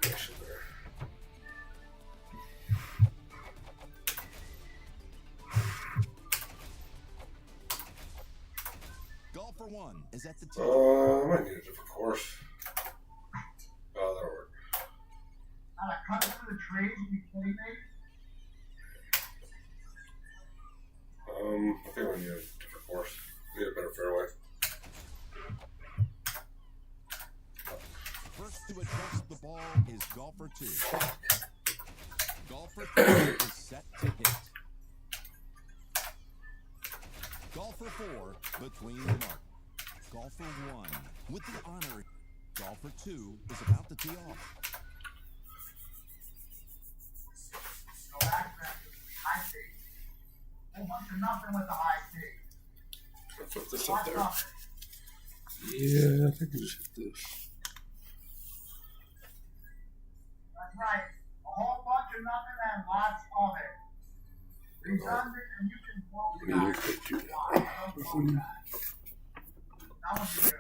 information there. Golfer 1 is at the tee. I might need a different course. Oh, that'll work. Cut through the trees, are you kidding me? I think we need a different course. We need a better fairway. First to address the ball is golfer 2. Golfer 3 is set to hit. Golfer 4 between the mark. Golfer 1 with the honor. Golfer 2 is about to tee off. No accent, high tee. Whole bunch of nothing with the high tee. I'll put this up there. Yeah, I think you just hit this. That's right. A whole bunch of nothing and lots of it. Redundant and you can close it out. You could do that. Don't close that. That would be good.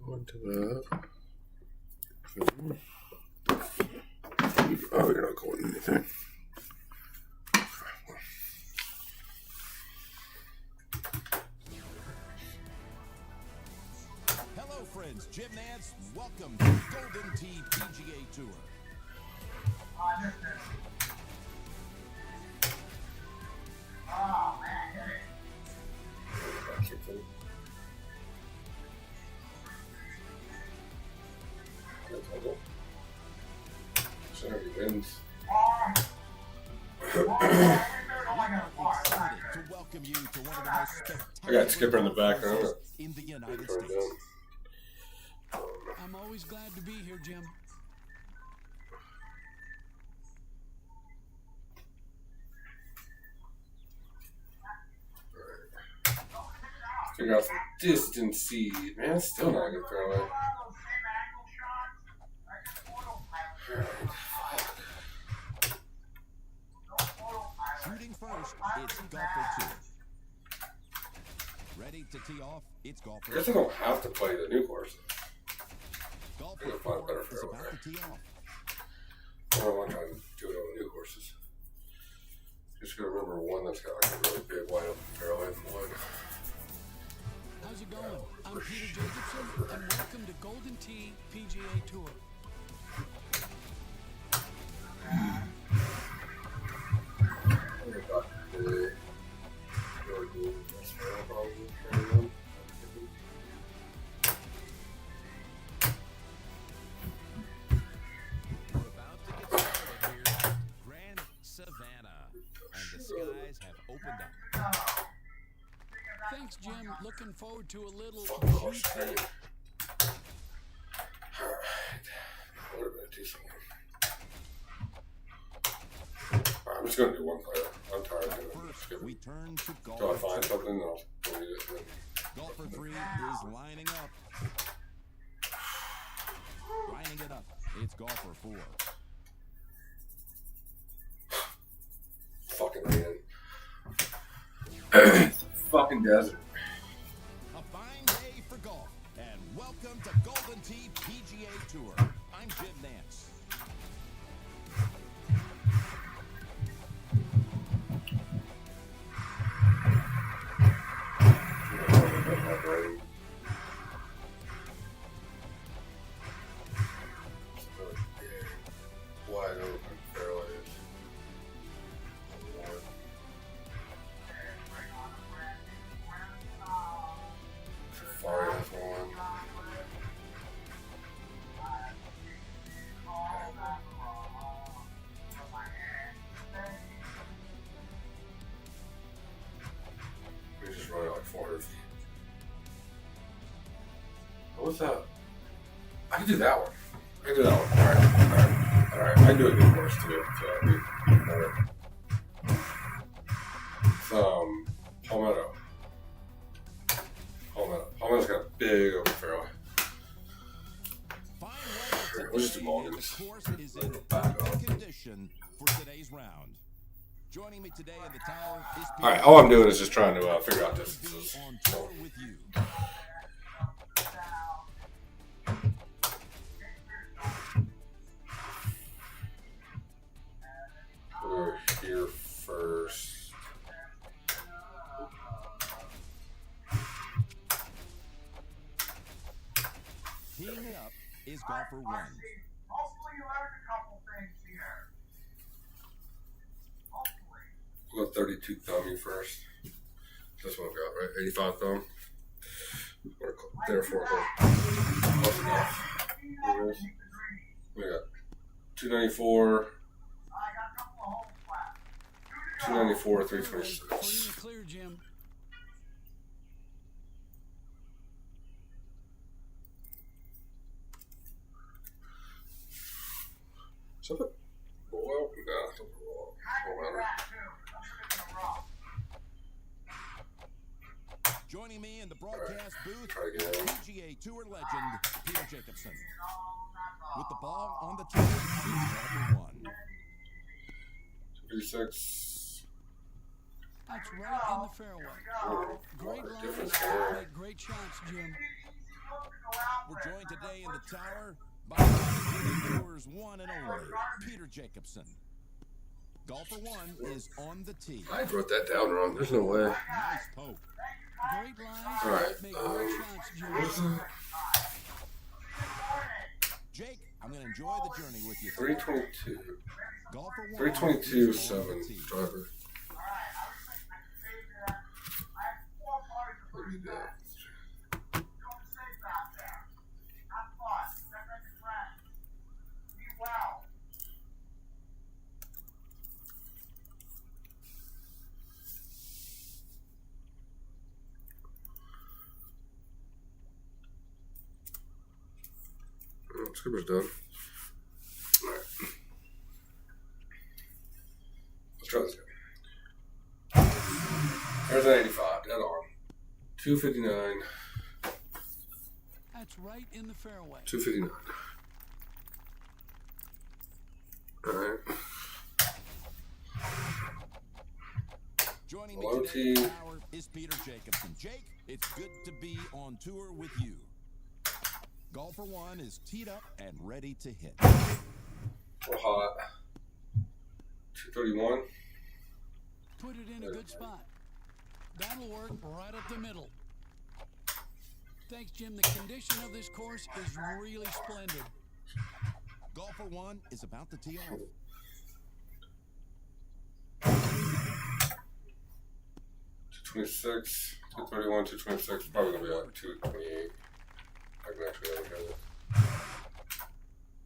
Go into that. Oh, you're not going anything. Hello, friends. Jim Nance. Welcome to Golden Tee PGA Tour. I missed it. Oh, man, hit it. So he wins. To welcome you to one of the most spectacular I got Skipper in the background. in the United Turn it States. down. I'm always glad to be here, Jim. Figure out some distance seed. Man, it's still not a good fairway. Shooting first, it's golfer 2. Ready to tee off, it's I golfer guess I don't have to play the new course. Golfer You'll find 4 better is fairway. about to tee off. I don't want to try and do it on the new courses. Just gotta remember one that's got like a really big wide open fairway and wood. How's it going? I'm Peter Jacobson, and welcome to Golden Tee PGA Tour. We're about to get started here. Grand Savannah. And the skies have opened up. Thanks, Jim. Looking forward to a little Fuck course. GP. Alright. What about a decent one? Alright, I'm just gonna do one player. I'm tired of doing it. First, we turn to Until I golfer find 2. something, then I'll delete it. And then Golfer 3 is lining up. Lining it up, it's golfer 4. fucking rain. Fucking desert. A fine day for golf, and welcome to Golden Tee PGA Tour. I'm Jim Nance. Wide open fairways. Safari has one. We just run it like 400 feet. What's that? I can do that one. I can do that one. Alright. I can do a good course too. So, it's Palmetto. Palmetto's got a big open fairway. Fine weather We'll just do today, Morgans. and the course is in perfect condition for today's round. Joining me today in the tower is Alright, all I'm doing is just trying to figure out distances. on tour with you. is golfer 1. Hopefully you learned a couple things here. Hopefully. We'll go 32 thummy first. That's what I've got, right? 85 thumb. Therefore, close enough. Anyways, we got 294, I got a couple of holes left. 294, Clear 326. and clear, Jim. Something? Well, nah, something wrong. Don't matter. Joining me in the broadcast booth, Try again. PGA Tour legend Peter Jacobson. With the ball on the tee, golfer 1. 256. That's right in the fairway. Oh, Great what a lines, difference there. make great shots, Jim. We're joined today in the tower by PGA Tour's one and only Peter Jacobson. Golfer 1 is on the tee. I wrote that down wrong. There's no way. Nice poke. Great lines, All right, make great shots, What is Jim. that? Jake, I'm going to enjoy the journey with you. 322. Golfer 1 322, is on 7. the tee. Driver. What What do you got? Oh, skipper's done. Alright. Let's try this again. There's an 85, dead on. 259, That's right in the fairway. 259. Alright. Joining me Hello, today in the T. tower is Peter Jacobson. Jake, it's good to be on tour with you. Golfer 1 is teed up and ready to hit. We're hot. 231. Put it in a good spot. That'll work right up the middle. Thanks, Jim. The condition of this course is really splendid. Golfer 1 is about to tee off. 226, 231, 226. Probably gonna be like 228. I can actually never get it.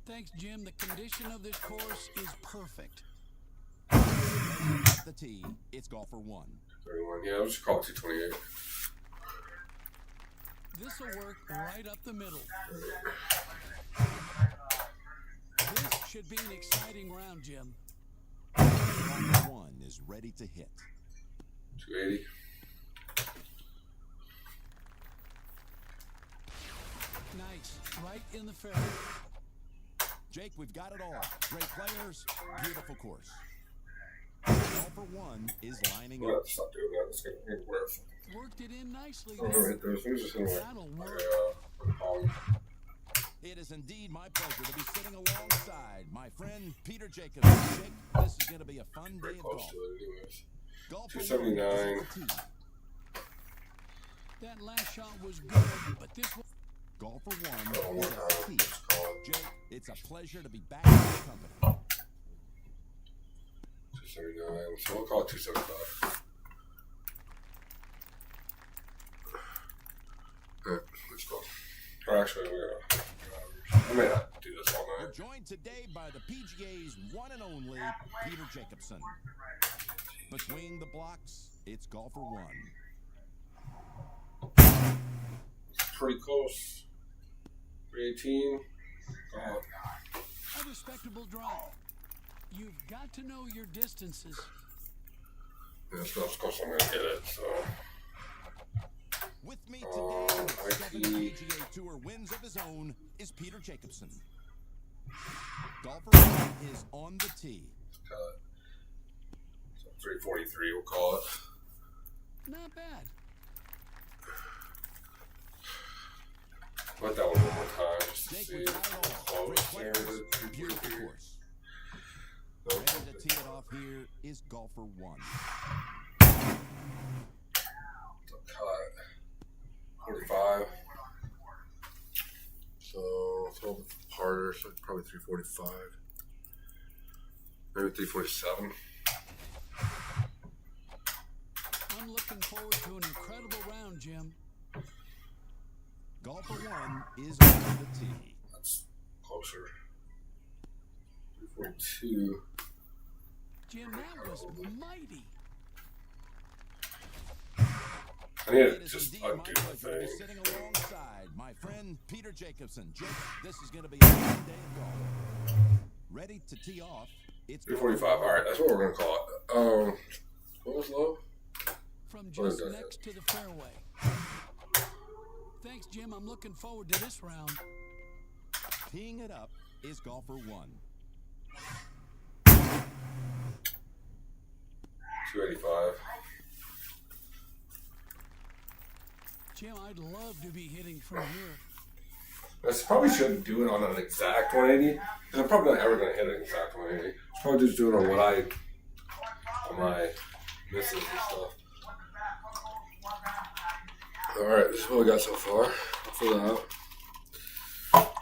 Thanks, Jim. The condition of this course is perfect. At the tee, it's golfer 1. 31. Yeah, let's just call it 228. This'll work right up the middle. This should be an exciting round, Jim. Golfer 1 is ready to hit. 280. Nice. Right in the fairway. Jake, we've got it all. Great players, beautiful course. Golfer 1 is lining Well, up. let's stop doing that. Let's get it worth. Worked it in nicely Oh, there. right there. So we're just gonna That'll work. It is indeed my pleasure to be sitting alongside my friend Peter Jacobson. Jake, this is going to be a fun day pretty of close golf. to it, anyways. Golfer 279. 1 is at the tee. That last shot was good, but this one... Golfer 1 Oh, is one at the time. tee. Just call it. Jake, it's a pleasure to be back in your company. 279. So we'll call it 275. Alright, let's go. Or actually, we're gonna. I may not do this all We're night. joined today by the PGA's one and only Peter Jacobson. Between the blocks, it's golfer 1. Pretty close. 318. A respectable drive. You've got to know your distances. Yeah, so of course I'm gonna get it, so. With me today, with I 7 see. PGA Tour wins of his own, is Peter Jacobson. Golfer 1 is on the tee. Cut it. So 343, we'll call it. Not bad. Let that one more time just to Jake, see we got it how all. Great close there players, is. beautiful course. Ready to tee it off here is golfer 1. Cut. 45. So, harder, so probably 345. Maybe 347. I'm looking forward to an incredible round, Jim. Golfer 1 is on the tee. That's closer. 342. Jim, that was mighty. I need It to is just indeed my undo the pleasure to be thing. sitting alongside my friend Peter Jacobson. Jake, this is going to be a fun day of golf. Ready to tee off. It's 345. All right, that's what we're gonna call it. What was low? From What is just that? next to the fairway. Thanks, Jim. I'm looking forward to this round. Teeing it up is golfer 1. 285. Jim, I'd love to be hitting from here. I probably shouldn't do it on an exact 180 because I'm probably not ever gonna hit an exact 180. I'll probably just do it on on my misses and stuff. All right, this is what we got so far. Fill that out. All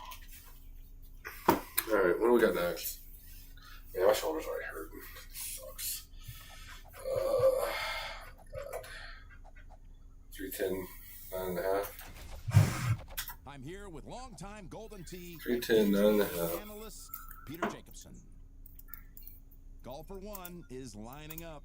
right, what do we got next? Yeah, my shoulder's already hurting. Sucks. God. 310, 9.5. I'm here with longtime Golden Tee 310, 9.5. analyst Peter Jacobson. Golfer 1 is lining up.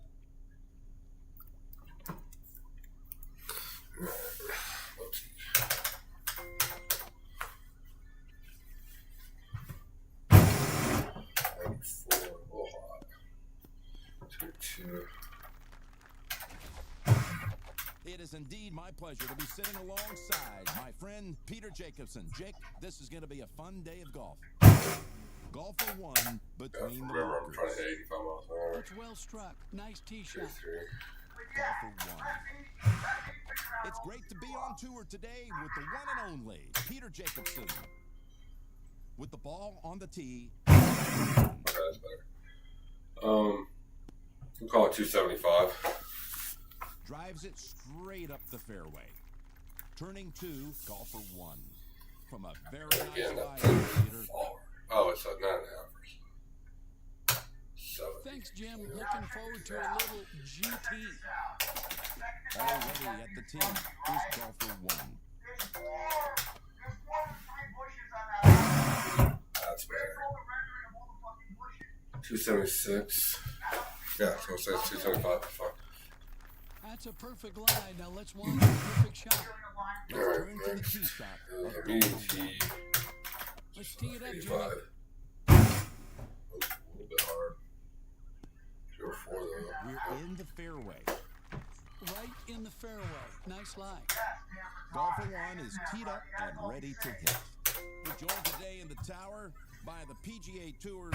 It is indeed my pleasure to be sitting alongside my friend Peter Jacobson. Jake, this is going to be a fun day of golf. Golfer 1 between the Remember, I'm trying to bunkers. hit 85 miles an hour. It's well struck. Nice tee shot. 3. Golfer 1. It's great to be on tour today with the one and only Peter Jacobson. With the ball on the tee. Okay, that's better. We'll call it 275. Drives it straight up the fairway. Turning to golfer 1. From a very Again, nice lie, that's Peter. forward. Oh, it's a 9.5. 7. Thanks, Jim. Looking forward to a little GT. Already at the tee is golfer 1. There's more than 3 bushes on that. That's better. All the rendering of all the fucking bushes. 276. Yeah, so it says 275. Fuck. That's a perfect line. Now let's watch a perfect shot. Let's All right, turn to the next. tee shot. A medium tee. Let's tee it up, 85. Jimmy. A little bit hard. 204 though. We're in the fairway. Right in the fairway. Nice lie. Golfer 1 is teed up and ready to hit. We're joined today in the tower by the PGA Tour's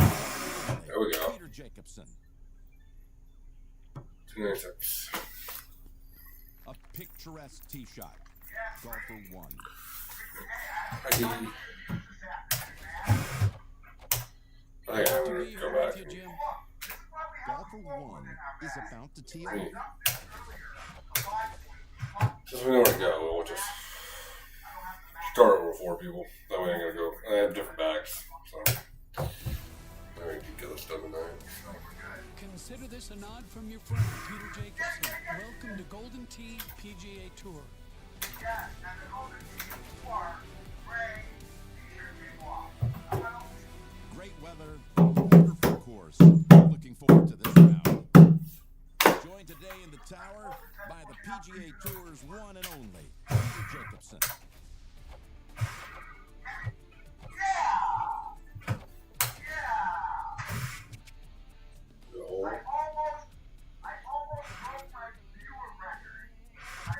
There we go. Peter Jacobson. 296. A picturesque tee shot. Golfer 1. I think I'm To gonna be come here back. with you, Jim. Golfer 1 is about to tee off. Since we know where to go, we'll just start over 4 people. That way I'm gonna go. I have different bags, so I need to get this done tonight. Consider this a nod from your friend, Peter Jacobson. Welcome to Golden Tee PGA Tour. Yes, and the Golden Tee Tour, Ray, t-shirt people. Great weather, wonderful course. Looking forward to this round. Joined today in the tower by the PGA Tour's one and only Peter Jacobson. I almost broke my viewer record. My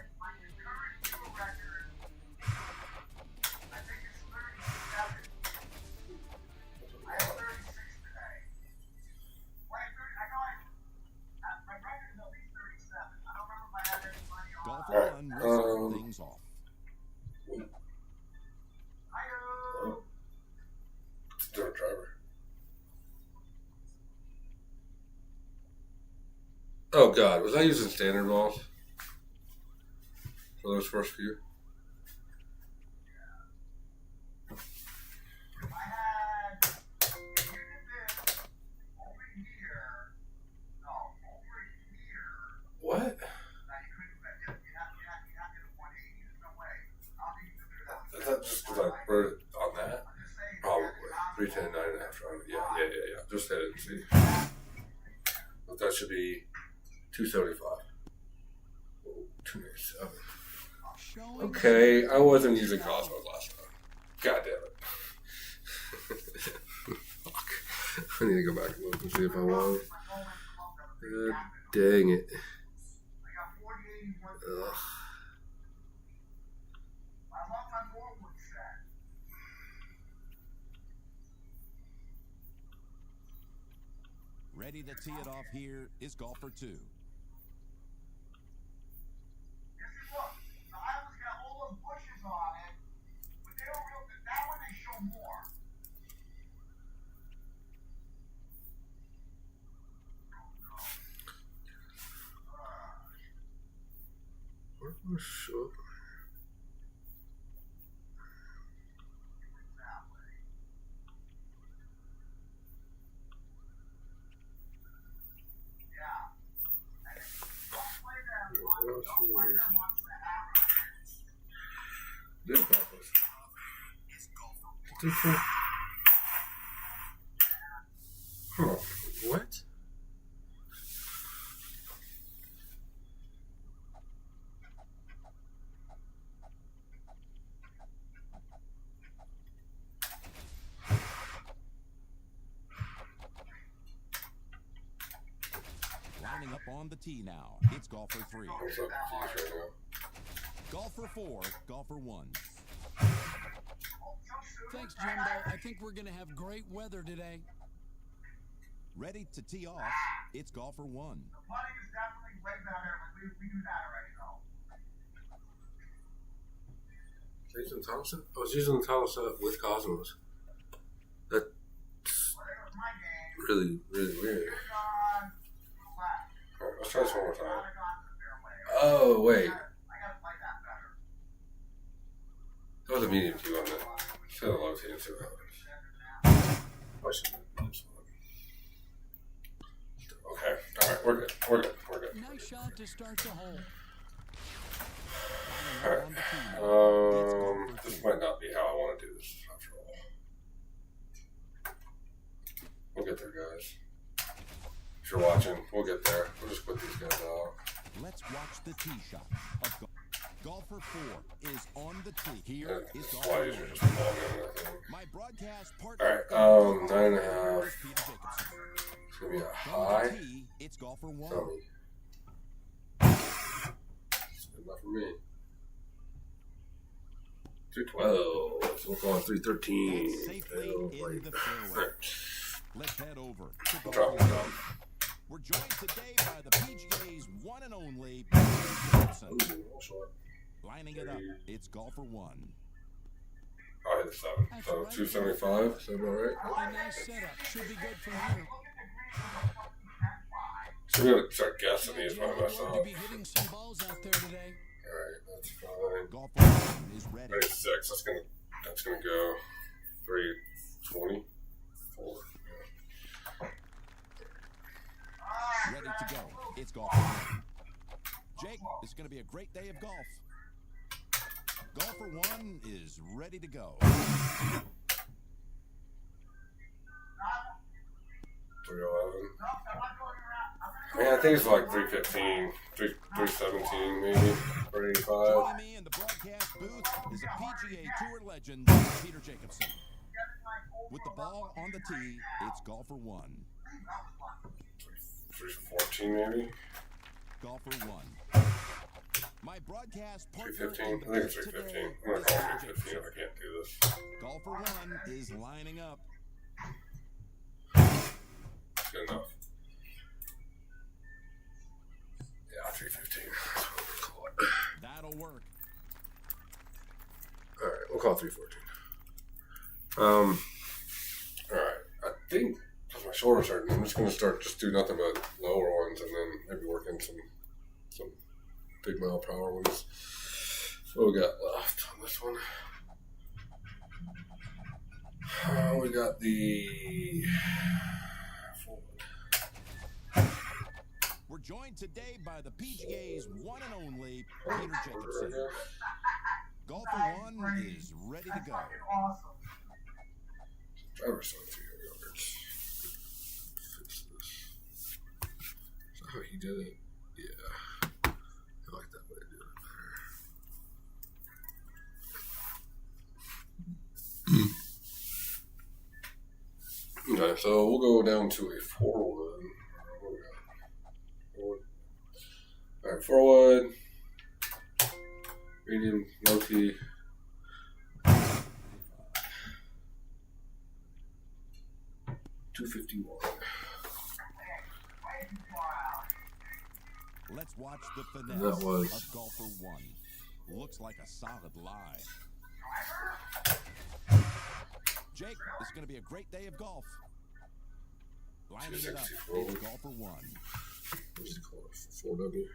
current viewer record, I think it's 37. I have 36 today. Wait, I know my record is at least 37. I don't remember if I had any money on. Golfer 1 will start things off. It's a different driver. Oh god, was I using standard balls for those first few? I had trying to, yeah. Just hit it and see. But that should be 275. Oh, 297. Showing Okay, I wasn't using Cosmos last time. God damn it. Fuck. I need to go back and look and see if I won. God dang it. I got 4081. Ugh. I love my forward set. Ready to tee it off here is golfer 2. This is look. The island's got all those bushes on it, but they don't real. That one they show more. Where's short? Did purpose. Huh. What? Lining up on the tee now. It's golfer 3. I'm so confused right now. Golfer 4, golfer 1. Thanks, Jimbo. I think we're going to have great weather today. Ready to tee off, it's golfer 1. The putting is definitely way better, but we do that already, though. Jason Thompson? I was using the title set with Cosmos. That's Well, there goes my game. really, really weird. It's on the left. Alright, let's try this one more time. Gotta go to the fairway. Oh, wait. I gotta play that better. That was a medium too, wasn't it? Set a low tee and see what happens. I should have this one. Okay, alright, we're good. Nice shot to start the hole. Alright. This might not be how I want to do this after all. We'll get there, guys. If you're watching, we'll get there. We'll just put these guys out. Let's watch the tee shot of golfer 4 is on the tee. Here is That's golfer why 1. you're just logging, I think. My broadcast partner. Alright, 9.5. Peter Jacobson. It's gonna be a From high. the tee, it's golfer 1. Tell me. It's good enough for me. 312. So we'll call it 313. And safely in the fairway. Let's head over to We'll golfer drop 1. it down. We're joined today by the PGA's one and only Peter Jacobson. Ooh, a little short. Lining it up, it's golfer 1. I hit the 7. So 275. Is that about right? A nice setup. Should be good from here. So we gotta start guessing these Jimbo when I mess going up. to be hitting some balls out there today. Alright, that's fine. Golfer 1 is ready. 36. That's gonna go 320. 4. Ready to go. It's golfer 1. Jake, this is going to be a great day of golf. Golfer 1 is ready to go. 311. Man, I think it's like 315, 317 maybe, 385. Joining me in the broadcast booth is a PGA Tour legend, Peter Jacobson. With the ball on the tee, it's golfer 1. 314 maybe, Golfer 1. My broadcast partner 315. in I the think it's booth 315. today I'm gonna is call Peter it 315 Jacobson. if I can't do this. Golfer 1 is lining up. It's good enough. Yeah, 315. That's what we'll call it. That'll work. Alright, we'll call it 314. Alright, I think because my shoulders hurting, I'm just gonna start just do nothing but lower ones and then maybe work in some big mile power ones. What we got left on this one? We got the forward. We're joined today by the PGA's one and only Peter Jacobson. Golfer 1 is ready to go. Awesome. Driver's 23 yards. did it. Yeah. I like that way to do it better. Okay, so we'll go down to a 4-wood. Alright, 4-wood. Medium, multi. 251. Let's watch the finesse That was- of golfer 1. Looks like a solid lie. Jake, this is going to be a great day of golf. Lining it up, 264. it's golfer 1. What is it called? 4W.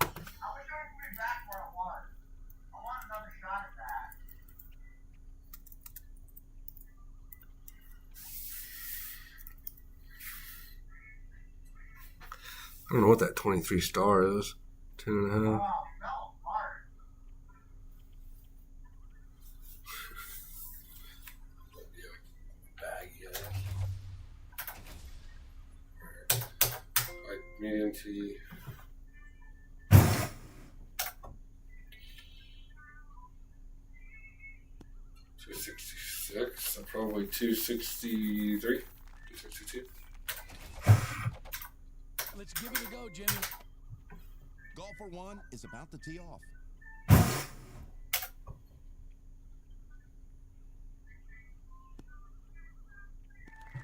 I wish I could be back where I was. I want another shot at that. I don't know what that 23 star is. 10.5. Oh, no, hard. Baggy. Alright, medium T. $266. Probably 263. 262. Let's give it a go, Jimmy. Golfer 1 is about to tee off.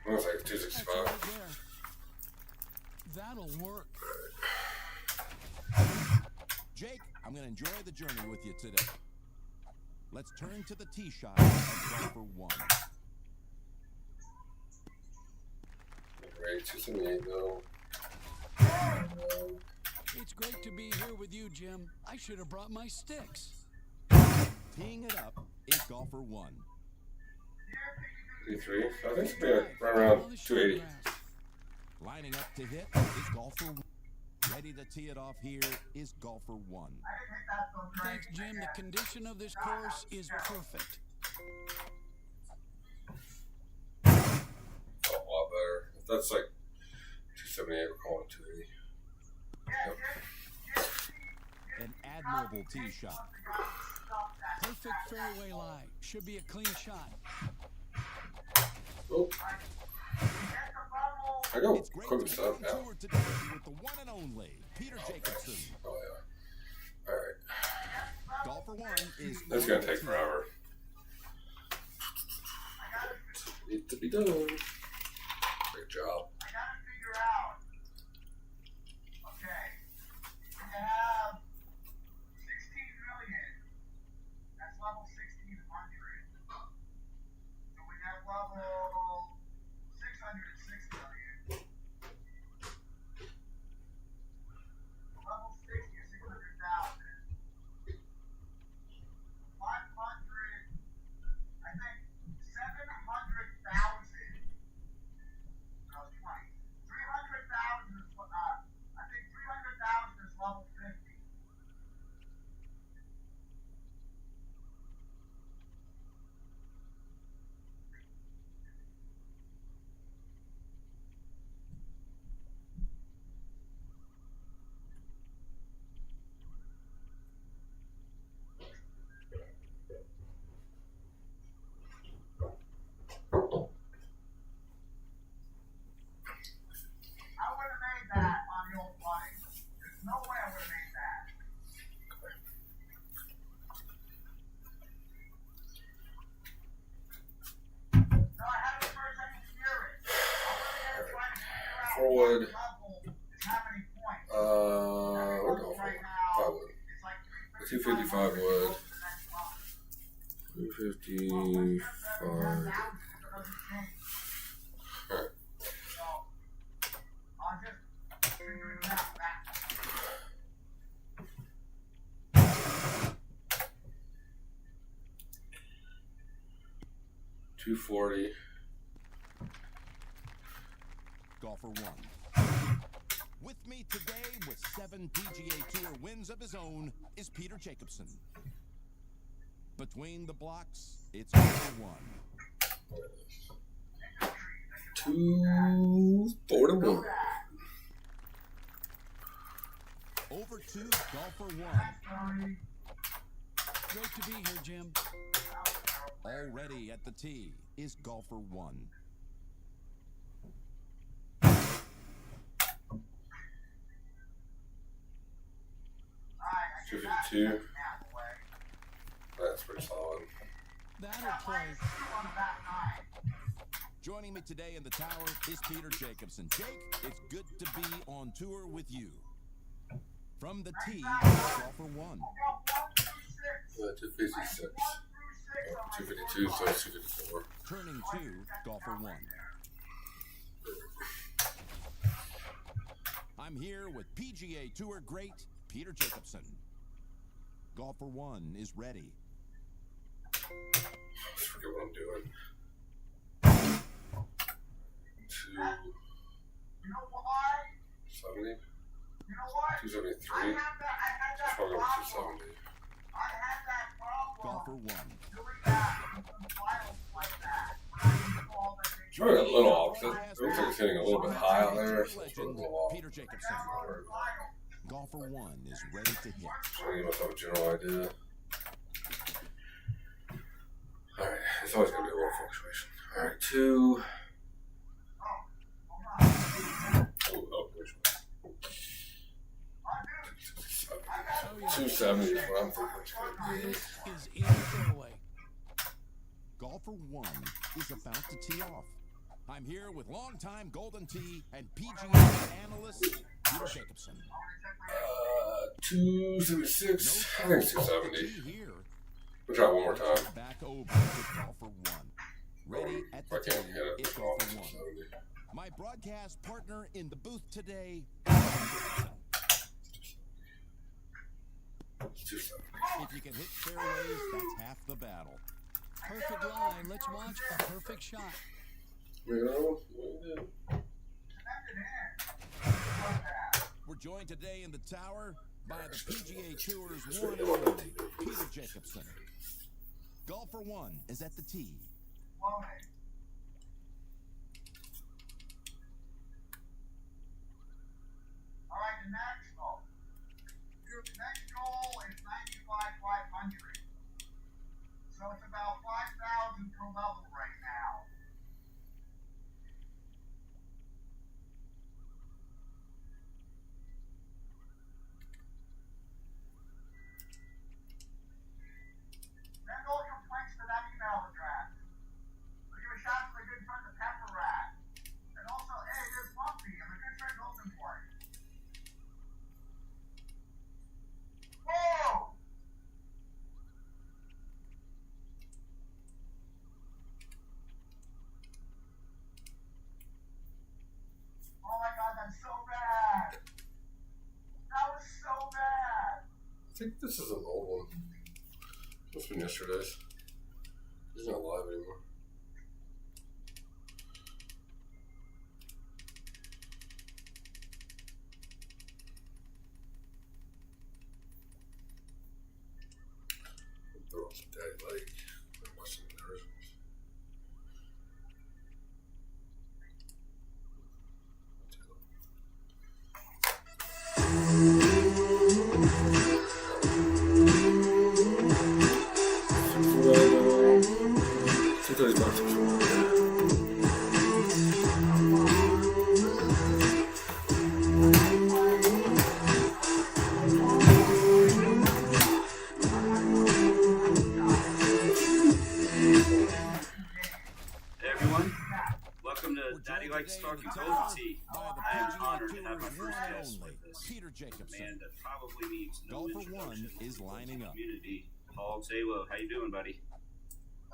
Looks like That's 265. right there. That'll work. Jake, I'm going to enjoy the journey with you today. Let's turn to the tee shot of golfer 1. Right, 278 though. It's great to be here with you, Jim. I should have brought my sticks. Teeing it up is golfer 1. 83. I think it's gonna be right around 280. Lining up to hit is golfer 1. Ready to tee it off here is golfer 1. I didn't hit that so great. Thanks, Jim. The condition of this course is perfect. A lot better. If that's like 278, we're calling it 280. An admirable tee shot. Perfect fairway lie. Should be a clean shot. Oh, I go It's great quick to be stuff on now. tour today with the one and only Peter Jacobson. Oh yeah. Alright. Golfer 1 is That's gonna on take tee. forever. Need to be done. Great job. I gotta figure out. Okay. When you have 16 million, that's level 1600. So when you have level 606 million, level 60 is 600,000. 500, I think 700,000. No, 20. 300,000 is I think 300,000 is level 50. I would have made that on the old putting. There's no way I would have made that. No, I had it first, I can hear it. I was there trying to figure out Forward. what level is how many points. We're going for Right 5 now, wood. it's like 255 wood. to the next level. 255. Alright. So, I'll just figure it out back. 240. Golfer 1. With me today with 7 PGA Tour wins of his own is Peter Jacobson. Between the blocks, it's golfer 1. 241. Over 2, golfer 1. Great to be here, Jim. Already at the tee is golfer 1. 252. That's pretty solid. That'll play. Joining me today in the tower is Peter Jacobson. Jake, it's good to be on tour with you. From the tee, golfer 1. 256. 252, so 254. Turning 2, golfer 1. I'm here with PGA Tour great Peter Jacobson. Golfer 1 is ready. I forget what I'm doing. 270? 273? Just probably over 270. Golfer 1. It's probably a little off. It looks like it's hitting a little bit high out there. So it's a Legend little off. Peter Jacobson. Golfer 1 is ready to hit. Trying to give myself a general idea. Alright, it's always going to be a little fluctuation. Alright, 2. Oh, which one? 270 is what I'm thinking it's going to be. This is in the fairway. Golfer 1 is about to tee off. I'm here with longtime Golden Tee and PGA analyst Peter Jacobson. 276. I think it's 270. Here. We'll try one more time. Back over to golfer 1. Ready at If the I can't tee hit it, is it's golfer 1. 270. My broadcast partner in the booth today. It's 270. If you can hit fairways, that's half the battle. Perfect line. Let's watch a perfect shot. You know? We're joined today in the tower by the PGA Tour's one and only Peter Jacobson. Golfer 1 is at the tee. Alright, the next goal. Your next goal is 95,500. So it's about 5,000 per level right now. Send all complaints to that email address. We'll give a shout to my good friend the Pepper Rat. And also, hey, there's Lumpy and my good friend Open Party. Whoa! Oh my god, that's so bad! That was so bad! I think this is an old one. Must have been yesterday's. He's not live anymore. Throw on some Daddy Lake. I'm watching the originals. Hey everyone, welcome to Daddy Likes Talking Golden Tee. I am honored to have my first guest with us. Peter A Jacobson. man that probably needs no Golfer introduction 1 is to the lining up. community. Paul Zalo, how you doing, buddy?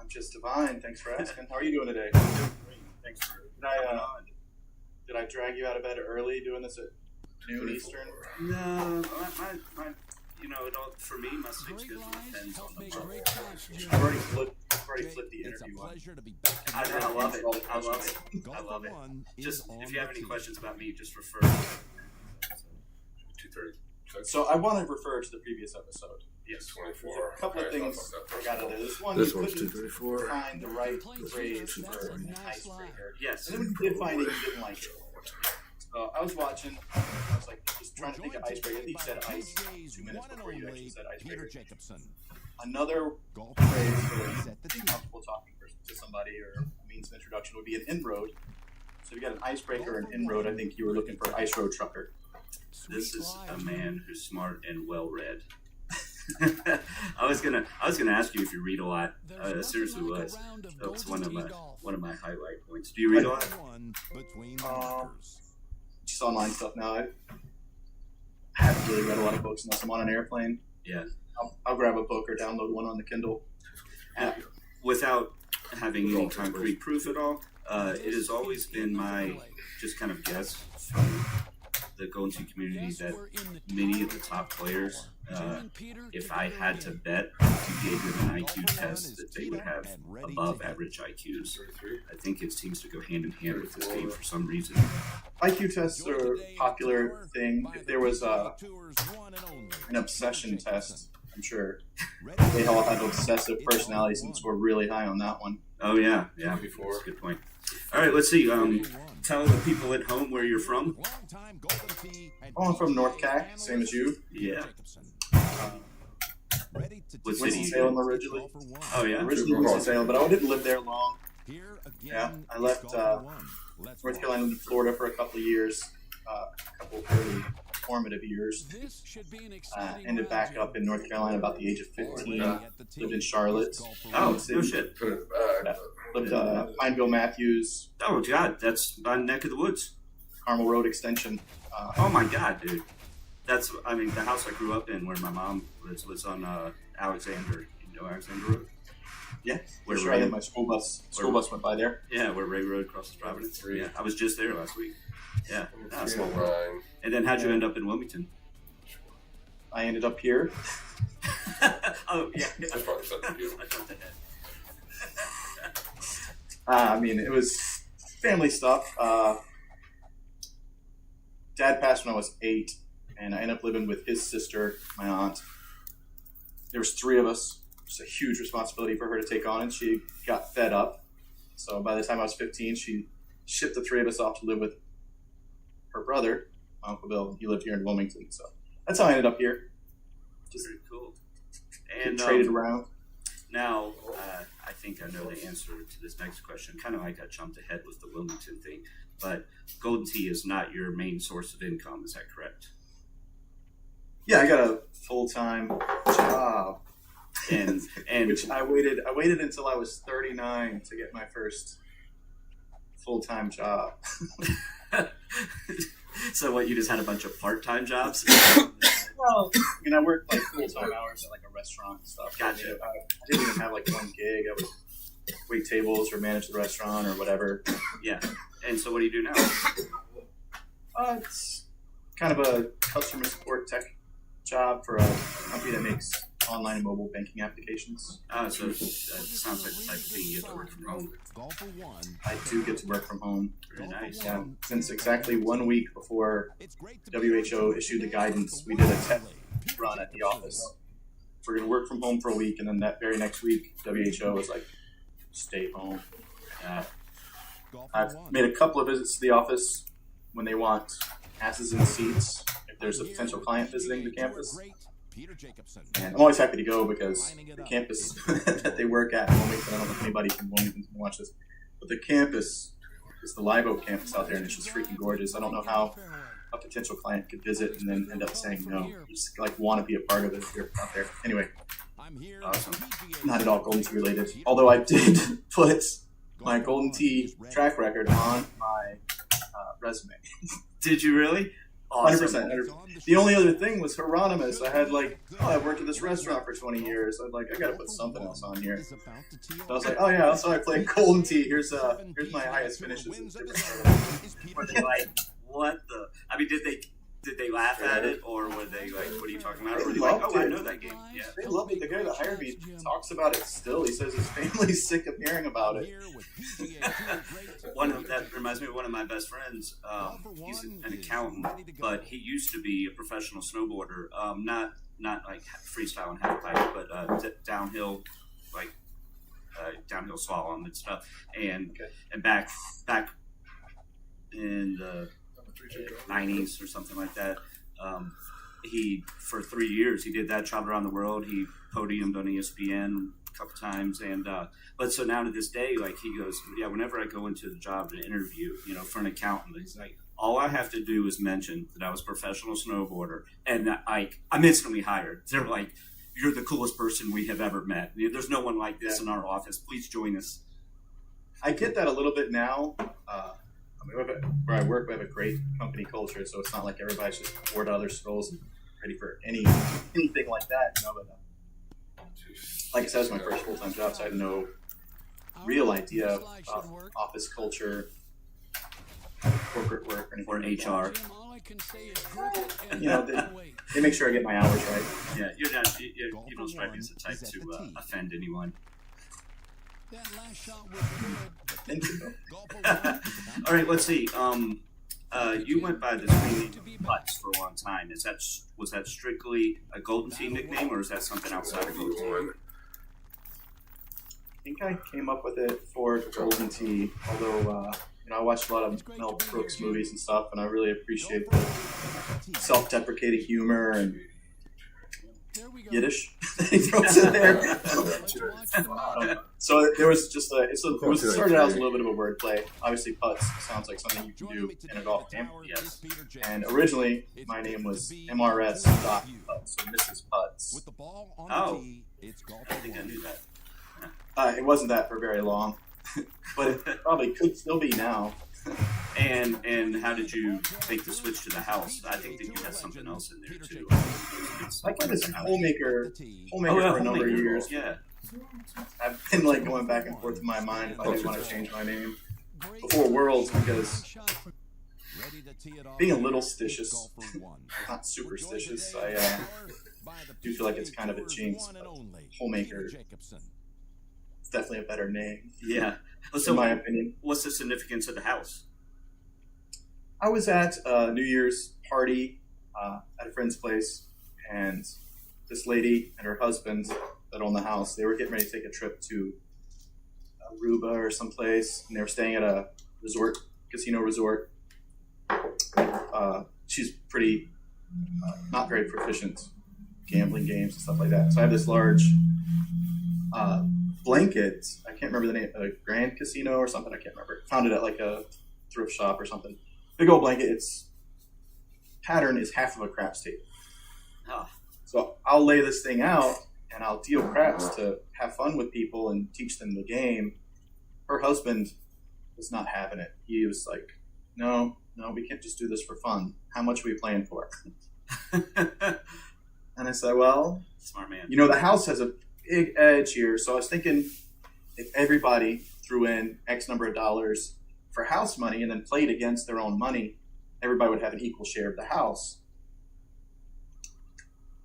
I'm just divine. Thanks for asking. How are you doing today? Thanks for Did I, coming on. Did I drag you out of bed early doing this at noon Eastern? No, my you know, it all, for me, my sleep Great schedule lines depends on help the make job. great shots, Jim. I've already flipped the It's a interview on. pleasure to be back. I love it. I love it. I Golfer love it. 1 is Just on if you have the any tee. questions about me, just refer. 230. So I want to refer to the previous episode. Yes. 24. A couple of Okay, things so I got out of this. One, This you one's couldn't 234. find the right Plain phrase Jane, for that's a an nice line. icebreaker. Yes. And then when you did find it, you didn't like it. So I was watching. I was like, just trying to think of icebreaker. I think you said ice 2 minutes before you actually said Peter icebreaker. Jacobson. Another Golf phrase for set the being tee. comfortable talking to somebody or a means of introduction would be an inroad. So if you got an icebreaker or an inroad, I think you were looking for ice road trucker. This is a man who's smart and well read. I was gonna ask you if you read a lot. Seriously was. That was one of my highlight points. Do you read a lot? One between the markers. Just online stuff now. I haven't really read a lot of books unless I'm on an airplane. Yeah. I'll grab a book or download one on the Kindle. Without having any concrete proof at all, it has always been my just kind of guess from the Golden Tee community that many of the top players, if I had to bet, if you gave them an IQ test, that they would have above average IQs. I think it seems to go hand in hand with this game for some reason. IQ tests are a popular thing. If there was an obsession test, I'm sure they all have obsessive personalities and score really high on that one. Oh yeah, that's a good point. All right, let's see. Tell the people at home where you're from. Oh, I'm from North Cac, same as you. Yeah. What city? Winston-Salem originally. Oh yeah. Originally Winston-Salem, but I didn't live there long. Yeah, I left North Carolina to Florida for a couple of years, a couple of early formative years. Ended back up in North Carolina about the age of 15. Lived in Charlotte. Oh, no shit. Put it back. Lived Pineville, Matthews, Oh god, that's my neck of the woods. Carmel Road Extension. Oh my god, dude. That's, I mean, the house I grew up in where my mom was on Alexander. You know Alexander Road? Yeah, Where sure. I think my school bus went by there. Yeah, where Ray Road crosses Providence. Yeah, I was just there last week. Yeah. That's cool. 309. And then how'd you end up in Wilmington? I ended up here. Oh, yeah. That's probably something to you. I jumped ahead. I mean, it was family stuff. Dad passed when I was 8, and I ended up living with his sister, my aunt. There was 3 of us. It's a huge responsibility for her to take on, and she got fed up. So by the time I was 15, she shipped the 3 of us off to live with her brother, my Uncle Bill. He lived here in Wilmington, so that's how I ended up here. Just very cool. And traded around. Now, I think I know the answer to this next question. Kind of like I jumped ahead with the Wilmington thing, but Golden Tee is not your main source of income. Is that correct? Yeah, I got a full-time job, And which I waited until I was 39 to get my first full-time job. so what? You just had a bunch of part-time jobs? Well, I mean, I worked like full-time hours at like a restaurant and stuff. Gotcha. I didn't even have like one gig. I would wait tables or manage the restaurant or whatever. Yeah. And so what do you do now? It's kind of a customer support tech job for a company that makes online and mobile banking applications. So it sounds like the type of thing you get to work from home. I do get to work from home. Very nice. Yeah, since exactly 1 week before WHO issued the guidance, we did a test run at the office. We're going to work from home for a week, and then that very next week, WHO was like, stay home. I've made a couple of visits to the office when they want asses in seats, if there's a potential client visiting the campus. And I'm always happy to go because the campus that they work at in Wilmington, I don't know if anybody from Wilmington can watch this, but the campus is the Live Oak campus out there, and it's just freaking gorgeous. I don't know how a potential client could visit and then end up saying no. You just like want to be a part of it if you're out there. Anyway, Awesome. not at all Golden Tee related. Although I did put my Golden Tee track record on my resume. Did you really? Awesome. 100%. The only other thing was Hieronymus. I had like, I've worked at this restaurant for 20 years. I gotta put something else on here. So I was like, oh yeah, also I played Golden Tee. Here's my highest finishes. Were they like, what the? I mean, did they laugh at it, or were they like, what are you talking about? Or were they like, oh, I know that game. Yeah. They loved it. The guy that hired me talks about it still. He says his family's sick of hearing about it. That reminds me of one of my best friends. He's an accountant, but he used to be a professional snowboarder. Not not like freestyle and half pipe, but downhill, like downhill slalom and stuff, and back in the 90s or something like that. He for 3 years he did that, traveled around the world. He podiumed on ESPN a couple times, and but so now to this day, like he goes, yeah, whenever I go into the job to interview, for an accountant, he's like, all I have to do is mention that I was a professional snowboarder, and that I'm instantly hired. They're like, you're the coolest person we have ever met. There's no one like this in our office. Please join us. I get that a little bit now. Where I work, we have a great company culture, so it's not like everybody's just bored out of their skulls and ready for anything like that. But like I said, it's my first full-time job, so I had no real idea of office culture, corporate work, or HR. They make sure I get my hours right. Yeah, you don't strike me as the type to offend anyone. That last shot was good. Thank you. All right, let's see. You went by the screen Putts for a long time. Was that strictly a Golden Tee nickname, or is that something outside of Golden Tee? I think I came up with it for Golden Tee, although I watched a lot of Mel Brooks movies and stuff, and I really appreciate the self-deprecating humor and Yiddish that he throws in there. So there was just it started out as a little bit of a wordplay. Obviously, putts sounds like something you can do in a golf game. Yes. And originally, my name was MRS. Putts, so Mrs. Putts. Oh, I think I knew that. It wasn't that for very long, but it probably could still be now. And how did you make the switch to the house? I think that you had something else in there too. I got this homemaker for a number of years. Yeah. I've been going back and forth in my mind if I didn't want to change my name before Worlds, because being a little stitious, not superstitious, I do feel like it's kind of a jinx. Homemaker, it's definitely a better name. Yeah. So, in my opinion. What's the significance of the house? I was at a New Year's party at a friend's place, and this lady and her husband that owned the house, they were getting ready to take a trip to Aruba or someplace, and they were staying at a casino resort. She's pretty not very proficient gambling games and stuff like that. So I have this large blanket. I can't remember the name. A Grand Casino or something. I can't remember. Found it at a thrift shop or something. Big old blanket. Its pattern is half of a craps table. Oh. So I'll lay this thing out and I'll deal craps to have fun with people and teach them the game. Her husband was not having it. He was like, no, we can't just do this for fun. How much are we playing for? And I said, well, smart man. The house has a big edge here. So I was thinking if everybody threw in X number of dollars for house money and then played against their own money, everybody would have an equal share of the house.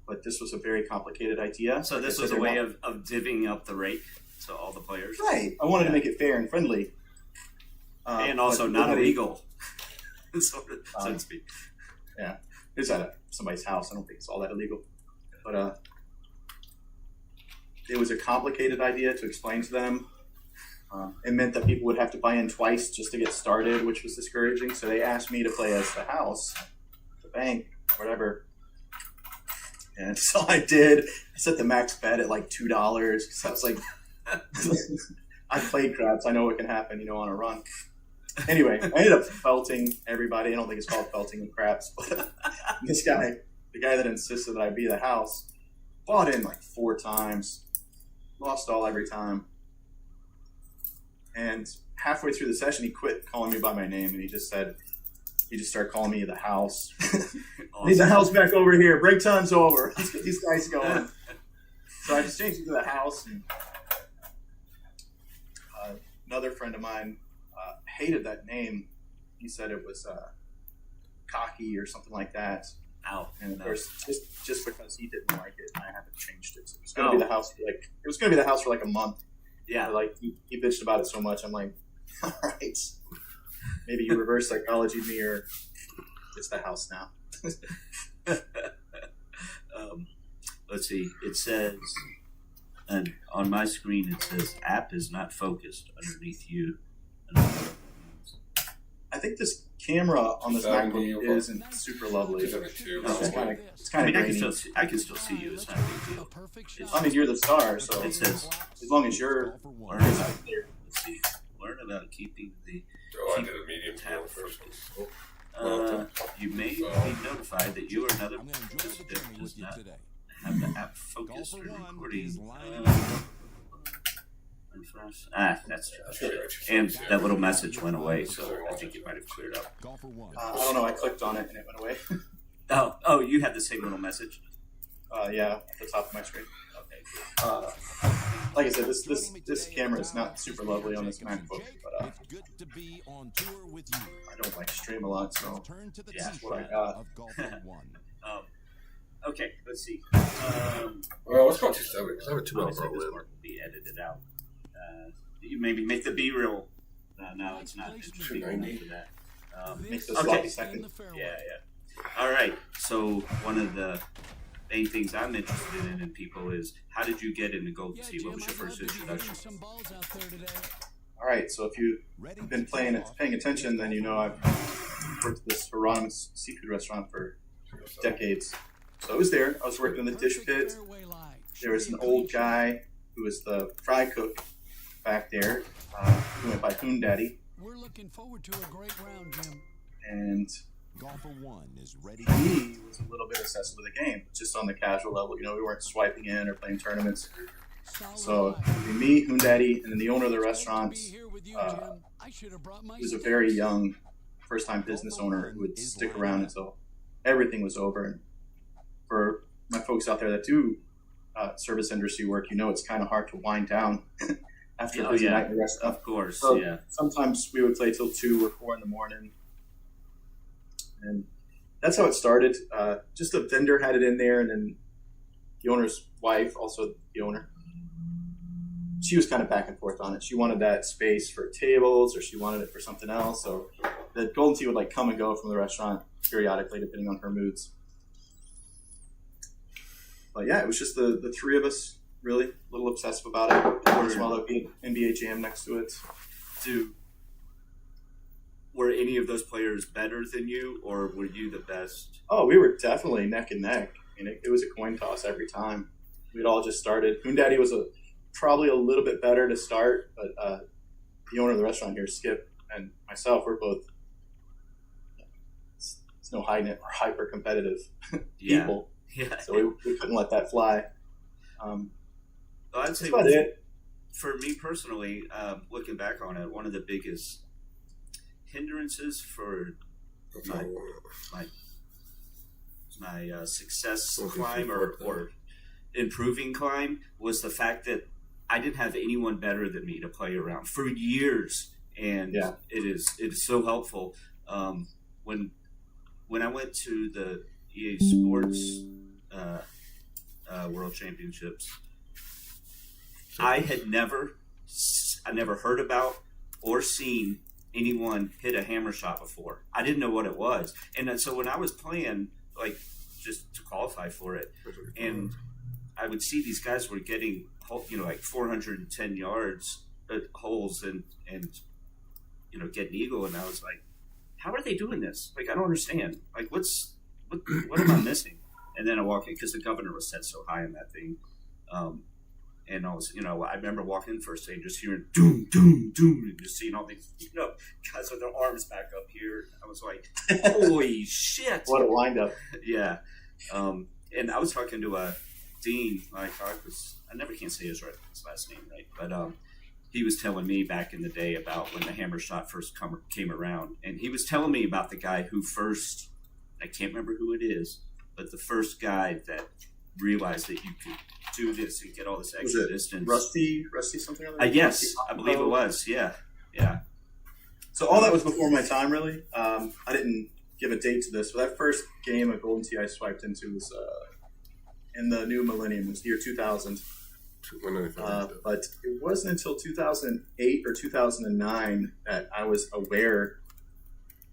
But this was a very complicated idea. So this was a way of divvying up the rake to all the players? Right. I wanted to make it fair and friendly. And also not illegal, so to speak. Yeah. It's at somebody's house. I don't think it's all that illegal. But it was a complicated idea to explain to them. It meant that people would have to buy in twice just to get started, which was discouraging. So they asked me to play as the house, the bank, whatever. And so I did. I set the max bet at $2. So I was like, I played craps. I know what can happen, on a run. Anyway, I ended up felting everybody. I don't think it's called felting in craps, but this guy, the guy that insisted that I be the house, bought in 4 times, lost all every time. And halfway through the session, he quit calling me by my name, and he just started calling me the house. Awesome. Need the house back over here. Break time's over. Let's get these guys going. So I just changed it to the house. And, another friend of mine hated that name. He said it was cocky or something like that. Ow. And of course, just because he didn't like it, I haven't changed it. So it was going to be the house. It was going to be the house for a month. Yeah. But, he bitched about it so much. I'm like, all right, maybe you reverse psychology me, or it's the house now. let's see. It says, and on my screen it says app is not focused underneath you. I think this camera on this 70 MacBook isn't super lovely. 272. It's just kind of I mean, grainy. I can still see you. It's not a big deal. I mean, you're the star, so It says, as long as you're learn about, let's see, learn about keeping the Oh, I did a medium tab for first focused. one. Oh. You may be notified that you or another I'm going to enjoy the participant journey does with you not today. have the app focused Golfer or one recording. is lining That's true. And that little message went away, so I think it might have cleared up. Golfer one. I don't know. I clicked on it and it went away. Oh, you had the same little message. Yeah, at the top of my screen. Okay. Like I said, this camera is not super lovely on this MacBook, but It's good to be on tour with you. I don't like stream a lot, so Turn to the Yeah, tee what I shot got. of Golfer one. Okay, let's see. Well, let's go 270 because I have a 2 mile Obviously, per this hour. part will be edited out. You maybe make the B-reel. No, it's not interesting 290. for that. make this Okay. sloppy second. Yeah. All right. So one of the main things I'm interested in people is how did you get into Golden Yeah, Sea? Jim, What was your I'd first love to be hitting introduction? some balls out there today. All right, so if you've Ready been to paying take off. attention, then you know I've worked at this Hieronymus seafood restaurant for decades. So I was there. I was working in the dish pit. Fairway lie. There was an old guy who was the fry cook back there, who went by Hoon Daddy, We're looking forward to a great round, Jim. and Golfer one is ready. he was a little bit obsessed with the game, just on the casual level. You know, we weren't swiping in or playing tournaments. Solid So lie. it'd be me, Hoon Daddy, and then the owner of the Glad to restaurant. be here with you, uh, Jim. I should have brought my He was a sticks. very young, first-time business owner who would stick around until everything was over. And for my folks out there that do service industry work, you know it's kind of hard to wind down after a busy night in the restaurant. Of course. So Yeah. sometimes we would play till 2 or 4 in the morning, and that's how it started. Just a vendor had it in there, and then the owner's wife, also the owner, she was kind of back and forth on it. She wanted that space for tables, or she wanted it for something else. So the Golden Tea would like come and go from the restaurant periodically, depending on her moods. But yeah, it was just the three of us, really, a little obsessive about it. Once in a while, there'd be an NBA Jam next to it. Were any of those players better than you, or were you the best? Oh, we were definitely neck and neck. I mean, it was a coin toss every time. We'd all just started. Hoon Daddy was probably a little bit better to start, but the owner of the restaurant here, Skip, and myself, we're both, it's no hiding it, we're hyper competitive people. Yeah. So we couldn't let that fly. Well, I'd say That's about it. for me personally, looking back on it, one of the biggest hindrances for my success climb or improving climb was the fact that I didn't have anyone better than me to play around for years, and it is so helpful. When I went to the EA Sports World Championships, I never heard about or seen anyone hit a hammer shot before. I didn't know what it was, and then, so when I was playing, like just to qualify for it, and I would see these guys were getting, like 410 yards holes and getting eagle, and I was like, how are they doing this? Like, I don't understand. Like, what am I missing? And then I walk in because the governor was set so high in that thing. And I was, I remember walking in first day and just hearing doom, doom, doom, and just seeing all these, guys with their arms back up here. I was like, holy shit. What a wind-up. Yeah. And I was talking to Dean, I never can say his last name right, but he was telling me back in the day about when the hammer shot first came around. And he was telling me about the guy who first, I can't remember who it is, but the first guy that realized that you could do this and get all this extra distance. Rusty something or other? Yes, I believe it was. Yeah. So all that was before my time, really. I didn't give a date to this, but that first game of Golden Tee I swiped into was in the new millennium. It was the year 2000. But it wasn't until 2008 or 2009 that I was aware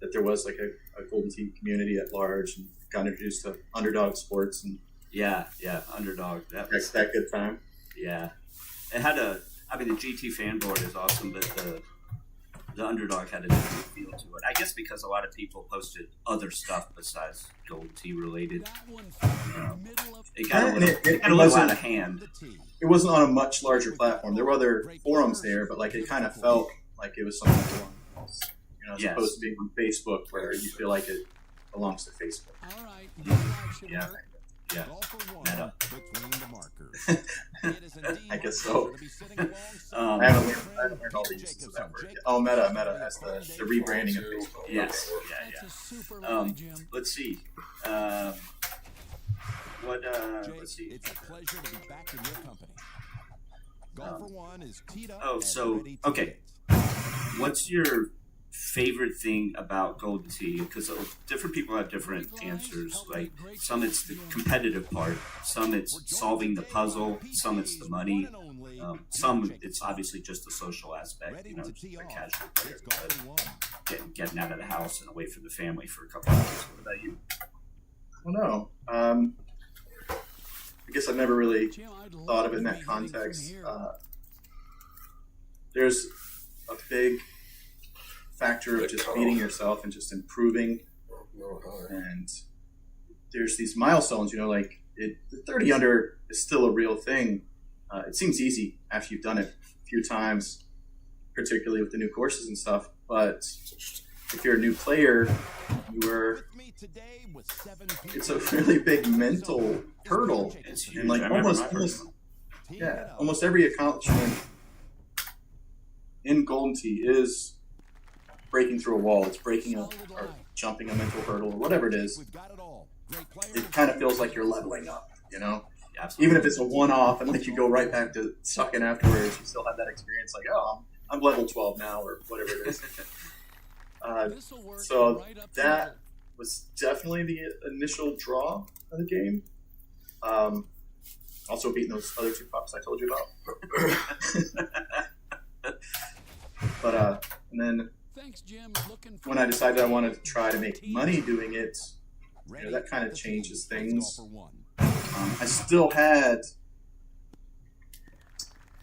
that there was like a Golden Tee community at large, and got introduced to underdog sports and Yeah, Underdog. That was That good time. yeah. It had the GT fan board is awesome, but the Underdog had a different feel to it. I guess because a lot of people posted other stuff besides Gold Tee related. It got a little out of hand. It wasn't on a much larger platform. There were other forums there, but like it kind of felt like it was something else. You know, as opposed to being on Facebook where you feel like it belongs to Facebook. All right. Yeah. Meta. I guess so. I haven't learned all the uses of that word yet. Oh, meta. That's the rebranding of Facebook. Yes. Let's see. Let's see. It's a pleasure to be back in your company. Golf for One is teed up. Oh, so okay. What's your favorite thing about Golden Tee? Because different people have different answers. Like some it's the competitive part, some it's solving the puzzle, some it's the money, some it's obviously just the social aspect. You know, just a casual player, but getting out of the house and away from the family for a couple hours. What about you? I don't know. I guess I've never really thought of it in that context. There's a big factor of just beating yourself and just improving. And there's these milestones, you know, like the 30 under is still a real thing. It seems easy after you've done it a few times, particularly with the new courses and stuff. But if you're a new player, it's a really big mental hurdle. And like almost every accomplishment in Golden Tee is breaking through a wall. It's breaking or jumping a mental hurdle or whatever it is. It kind of feels like you're leveling up, you know? Even if it's a one-off and like you go right back to sucking afterwards, you still have that experience like, oh, I'm level 12 now or whatever it is. So that was definitely the initial draw of the game. Also beating those other two pups I told you about. But and then when I decided I wanted to try to make money doing it, you know, that kind of changes things. I still had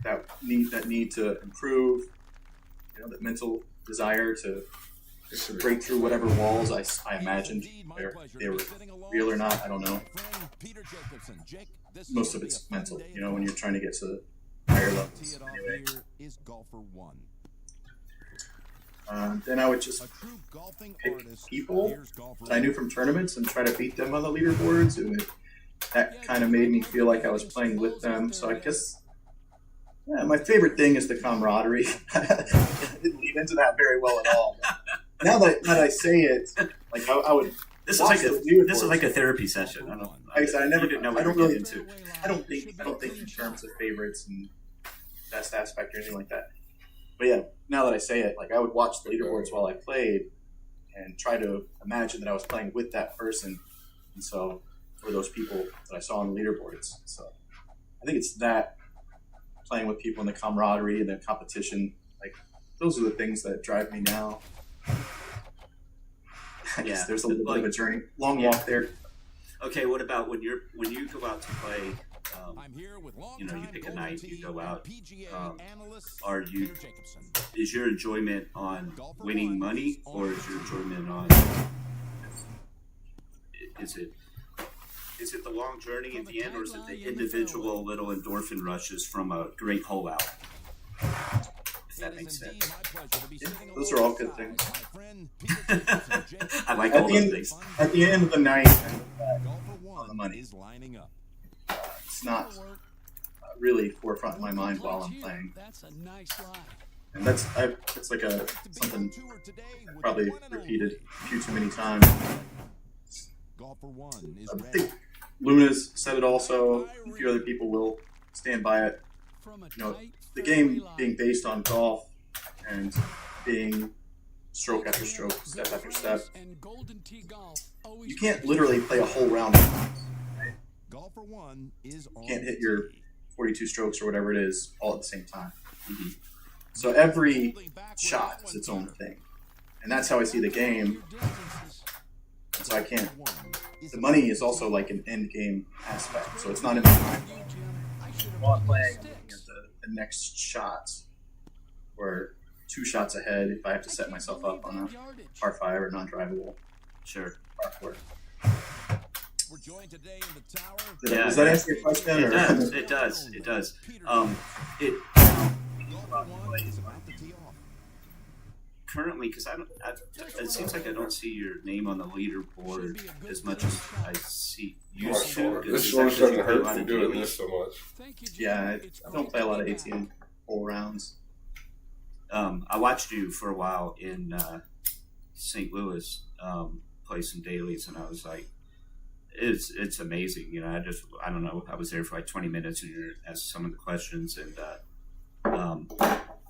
that need to improve, you know, that mental desire to break through whatever walls I imagined they were real or not. I don't know. Most of it's mental, you know, when you're trying to get to higher levels. Anyway. Then I would just pick people that I knew from tournaments and try to beat them on the leaderboards, and that kind of made me feel like I was playing with them. So I guess, yeah, my favorite thing is the camaraderie. I didn't lead into that very well at all. But now that I say it, like I would. This is like a therapy session. I don't think in terms of favorites and best aspect or anything like that. But yeah, now that I say it, like I would watch the leaderboards while I played and try to imagine that I was playing with that person, and so or those people that I saw on the leaderboards. So I think it's that playing with people and the camaraderie and the competition. Like those are the things that drive me now. I guess there's a little bit of a journey, long walk there. Okay, what about when you go out to play? You know, you pick a night, you go out. Is your enjoyment on winning money, or is your enjoyment on? Is it the long journey at the end, or is it the individual little endorphin rushes from a great hole out? If that makes sense. Yeah, those are all good things. I like all those things. At the end of the night, on the money. It's not really forefront in my mind while I'm playing. And it's like something I've probably repeated a few too many times. I think Luna's said it also. A few other people will stand by it. You know, the game being based on golf and being stroke after stroke, step after step, you can't literally play a whole round at once. You can't hit your 42 strokes or whatever it is all at the same time. Mm-hmm. So every shot is its own thing. And that's how I see the game. So I can't. The money is also like an end game aspect, so it's not in my mind. While I'm playing, I'm looking at the next shot, where 2 shots ahead if I have to set myself up on a par 5 or non-drivable. Sure. Par 4. We're joined today in the tower. Does that answer your question? It or? does. It does. It does. Currently, because it seems like I don't see your name on the leaderboard as much as I used to. This shoulder's starting to hurt from doing this so much. Yeah, I don't play a lot of ATM full rounds. I watched you for a while in St. Louis play some dailies, and I was like, it's amazing. You know, I don't know. I was there for like 20 minutes, and you asked some of the questions, and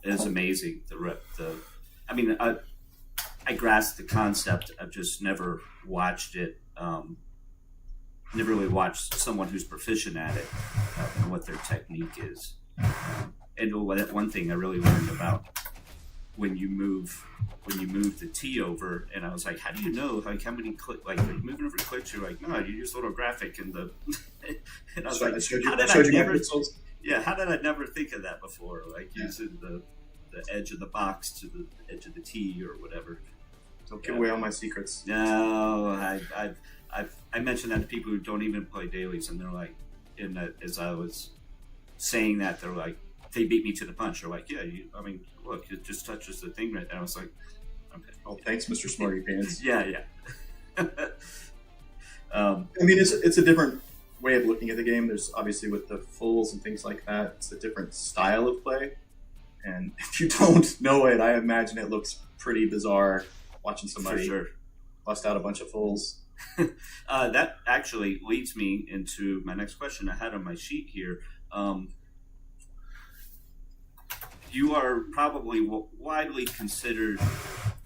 it's amazing. I grasped the concept. I've just never watched it. Never really watched someone who's proficient at it and what their technique is. And one thing I really learned about when you move the T over, and I was like, how do you know how many click, like, are you moving over clicks? You're like, no, you use a little graphic in the. And I was how did I never think of that before? Like using the edge of the box to the edge of the T or whatever. Don't give away all my secrets. No, I mentioned that to people who don't even play dailies, and they're like, as I was saying that, they're like, they beat me to the punch. They're like, yeah, look, it just touches the thing right there. I was like, okay. Oh, thanks, Mr. Smarty Pants. Yeah. I mean, it's a different way of looking at the game. There's obviously with the fulls and things like that, it's a different style of play. And if you don't know it, I imagine it looks pretty bizarre watching somebody bust out a bunch of fulls. That actually leads me into my next question I had on my sheet here. You are probably widely considered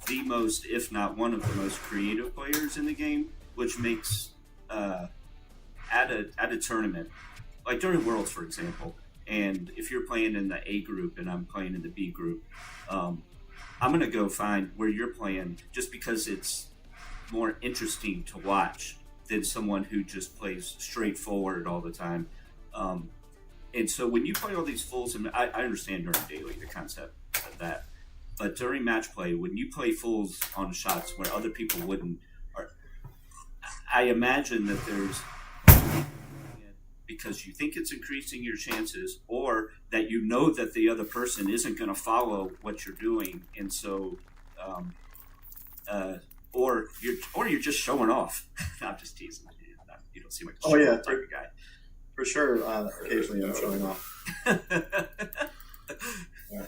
the most, if not one of the most creative players in the game, which makes at a tournament, like during Worlds, for example, and if you're playing in the A group and I'm playing in the B group, I'm going to go find where you're playing just because it's more interesting to watch than someone who just plays straightforward all the time. And so when you play all these fulls, and I understand during daily the concept of that, but during match play, when you play fulls on shots where other people wouldn't, I imagine that there's, because you think it's increasing your chances, or that you know that the other person isn't going to follow what you're doing, and so, or you're just showing off. I'm just teasing. You don't seem like a type of guy. For sure, occasionally I'm showing off. Yeah.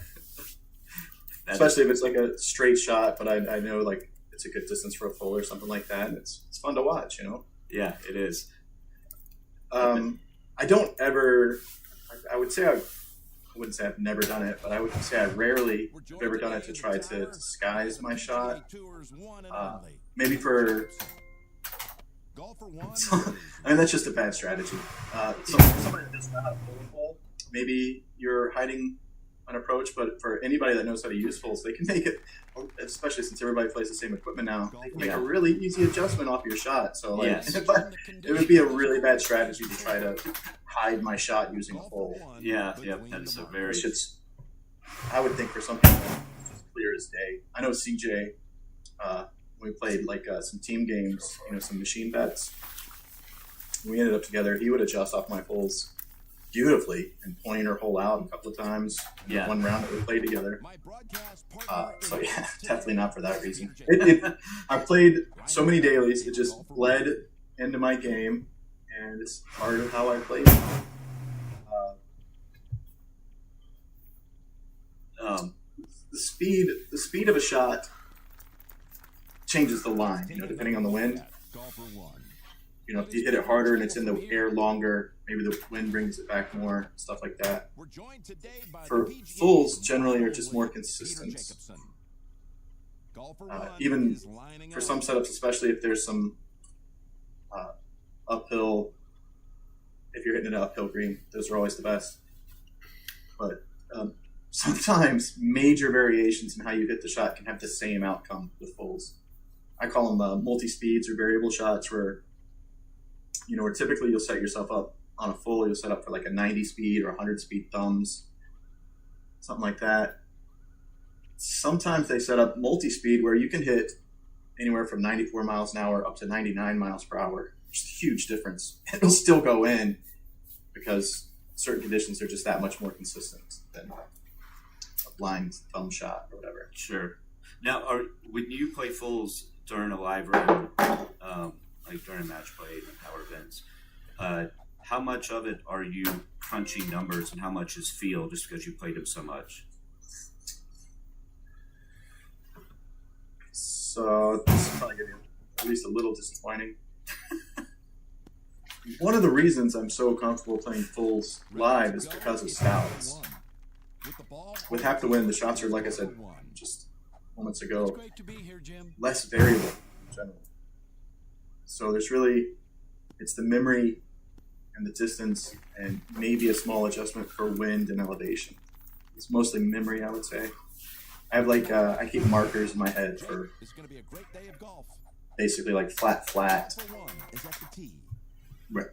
Especially if it's like a straight shot, but I know like it's a good distance for a full or something like that. And it's fun to watch, you know? Yeah, it is. I don't ever, I would say I wouldn't say I've never done it, but I would say I rarely have ever done it to try to disguise my shot. Maybe for... I mean, that's just a bad strategy. So somebody that does not have full, maybe you're hiding an approach, but for anybody that knows how to use fulls, they can make it, especially since everybody plays the same equipment now, they can make a really easy adjustment off your shot. So like, it would be a really bad strategy to try to hide my shot using a full. Yeah, that's a very... I would think for some people, it's as clear as day. I know CJ, we played like some team games, some machine bets. We ended up together. He would adjust off my fulls beautifully and point or hole out a couple of times. Yeah. One round that we played together. So yeah, definitely not for that reason. I played so many dailies, it just bled into my game, and it's part of how I play. The speed of a shot changes the line, depending on the wind. If you hit it harder and it's in the air longer, maybe the wind brings it back more, stuff like that. For fulls, generally are just more consistent. Even for some setups, especially if there's some uphill, if you're hitting an uphill green, those are always the best. But sometimes major variations in how you hit the shot can have the same outcome with fulls. I call them multi-speeds or variable shots, where where typically you'll set yourself up on a full, you'll set up for like a 90 speed or 100 speed thumbs, something like that. Sometimes they set up multi-speed where you can hit anywhere from 94 miles an hour up to 99 miles per hour. It's a huge difference. It'll still go in because certain conditions are just that much more consistent than a blind thumb shot or whatever. Sure. Now, when you play fulls during a live round, like during match play and power events, how much of it are you crunching numbers and how much is feel just because you played them so much? So this is probably going to be at least a little disappointing. One of the reasons I'm so comfortable playing fulls live is because of stouts. With half the win, the shots are, like I said just moments ago, less variable in general. So there's really, it's the memory and the distance and maybe a small adjustment for wind and elevation. It's mostly memory, I would say. I have like, I keep markers in my head for basically like flat,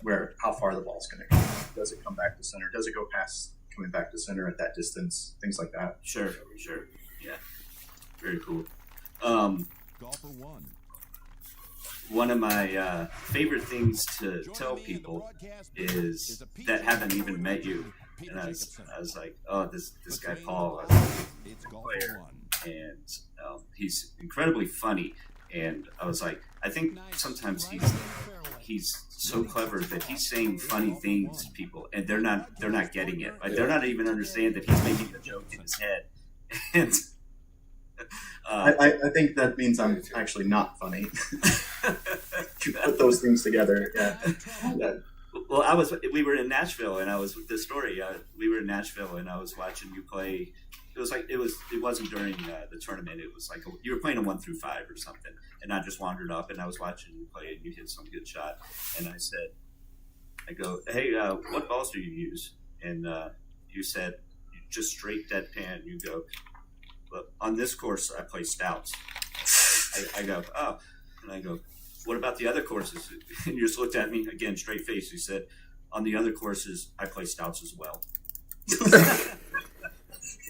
where how far the ball's going to go. Does it come back to center? Does it go past coming back to center at that distance? Things like that. Sure. Yeah. Very cool. One of my favorite things to tell people is that haven't even met you. And I was like, oh, this guy Paul, is a player, and he's incredibly funny. And I was like, I think sometimes he's so clever that he's saying funny things to people, and they're not getting it. Like, they're not even understanding that he's making a joke in his head. And I think that means I'm actually not funny. You put those things together, yeah. Well, we were in Nashville, and I was the story. We were in Nashville, and I was watching you play. It wasn't during the tournament. It was like you were playing a 1 through 5 or something, and I just wandered up, and I was watching you play, and you hit some good shot, and I go, hey, what balls do you use? And you said, just straight deadpan. You go, well, on this course, I play stouts. I go, oh, and I go, what about the other courses? And you just looked at me again, straight face. You said, on the other courses, I play stouts as well.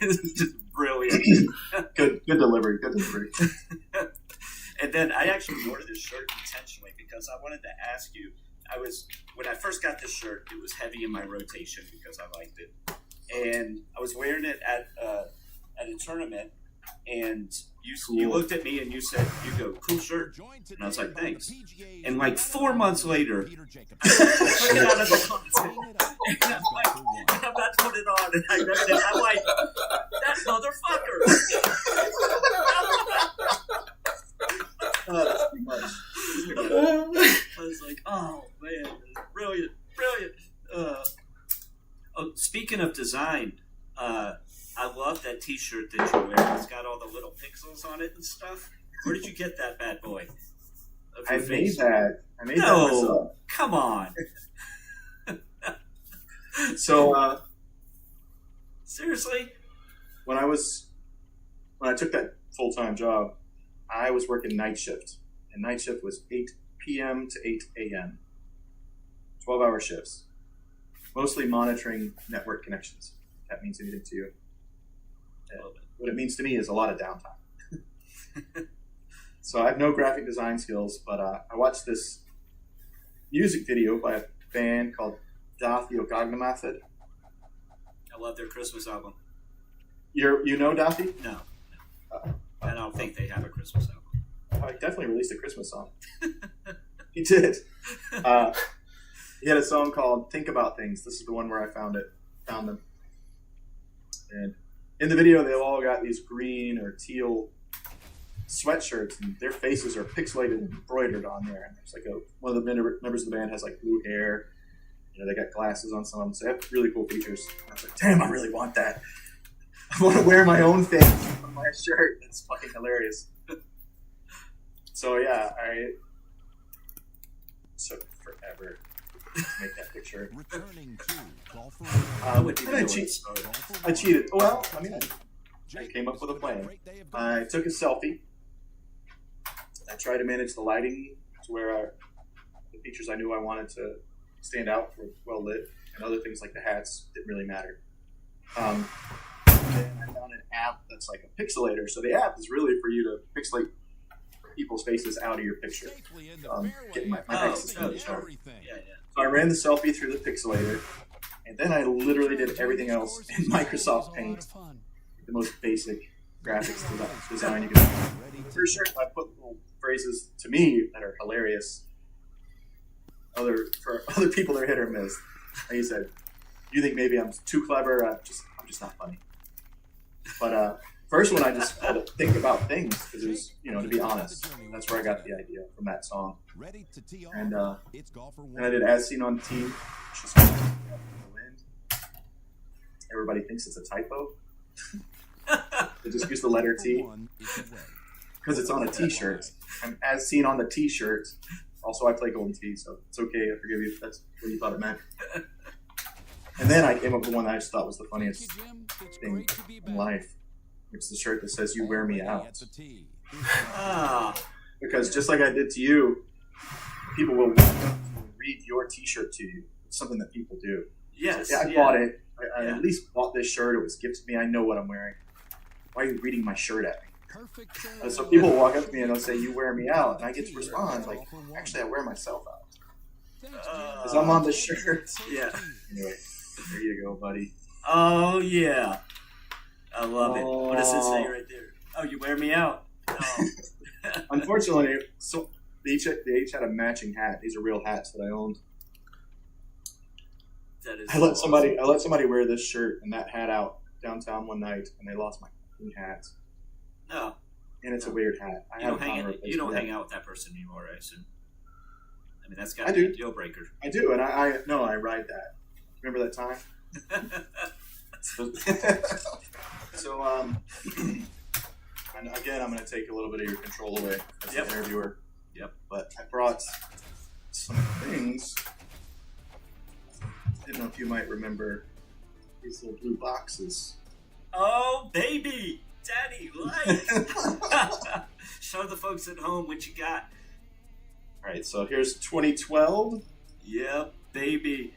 It's just brilliant. Good delivery. And then I actually wore this shirt intentionally because I wanted to ask you. When I first got this shirt, it was heavy in my rotation because I liked it, and I was wearing it at a tournament. And you looked at me and you said, you go, cool shirt. And I was like, thanks. And like 4 months later, I took it out of the closet. And I'm about to put it on. And I read it. I'm like, that motherfucker. That's too much. I was like, oh, man. Brilliant. Speaking of design, I love that T-shirt that you wear. It's got all the little pixels on it and stuff. Where did you get that bad boy? I made that myself. Come on. So, seriously? When I took that full-time job, I was working night shift, and night shift was 8 p.m. to 8 a.m. 12-hour shifts, mostly monitoring network connections. If that means anything to you. What it means to me is a lot of downtime. So I have no graphic design skills, but I watched this music video by a band called Dathi Ogagna. I love their Christmas album. You know Dathi? No. I don't think they have a Christmas album. I definitely released a Christmas song. He did. He had a song called "Think About Things." This is the one where I found them. And in the video, they've all got these green or teal sweatshirts, and their faces are pixelated and embroidered on there. And there's like one of the members of the band has like blue hair. They got glasses on some of them, so they have really cool features. And I was like, damn, I really want that. I want to wear my own thing on my shirt. It's fucking hilarious. So yeah, I took forever to make that picture. I cheated. Well, I came up with a plan. I took a selfie, I tried to manage the lighting to where the features I knew I wanted to stand out were well lit, and other things like the hats didn't really matter. And I found an app that's like a pixelator. So the app is really for you to pixelate people's faces out of your picture. Getting my access to the chart. So I ran the selfie through the pixelator, and then I literally did everything else in Microsoft Paint. The most basic graphics design you can do. For sure, I put little phrases to me that are hilarious. For other people, they're hit or miss. Like you said, you think maybe I'm too clever. I'm just not funny. But first one, I just had to think about things because it was, to be honest, that's where I got the idea from that song. And I did As Seen on the Tee, which is the wind. Everybody thinks it's a typo. They just use the letter T because it's on a T-shirt. I'm as seen on the T-shirt. Also, I play Golden Tee, so it's okay. I forgive you if that's what you thought it meant. And then I came up with one that I just thought was the funniest thing in life. It's the shirt that says, "You wear me out." Because just like I did to you, people will read your T-shirt to you. It's something that people do. Yes. So, I bought it. I at least bought this shirt. It was gifted to me. I know what I'm wearing. Why are you reading my shirt at me? And so people walk up to me and they'll say, "You wear me out," and I get to respond like, "Actually, I wear myself out because I'm on the shirt." Yeah. Anyway, there you go, buddy. Oh yeah, I love it. What does it say right there? Oh, you wear me out. Oh. Unfortunately, so they each had a matching hat. These are real hats that I owned. That is I let somebody wear this shirt and that hat out downtown one night, and they lost my hat. No. And it's a weird hat. You don't hang out with that person anymore, I assume. I mean, that's got to be a deal breaker. I do, and I ride that. Remember that time? So, and again, I'm going to take a little bit of your control away as an interviewer. Yep. But I brought some things. I didn't know if you might remember these little blue boxes. Oh, baby! Daddy, like! Show the folks at home what you got. All right, so here's 2012. Yep, baby.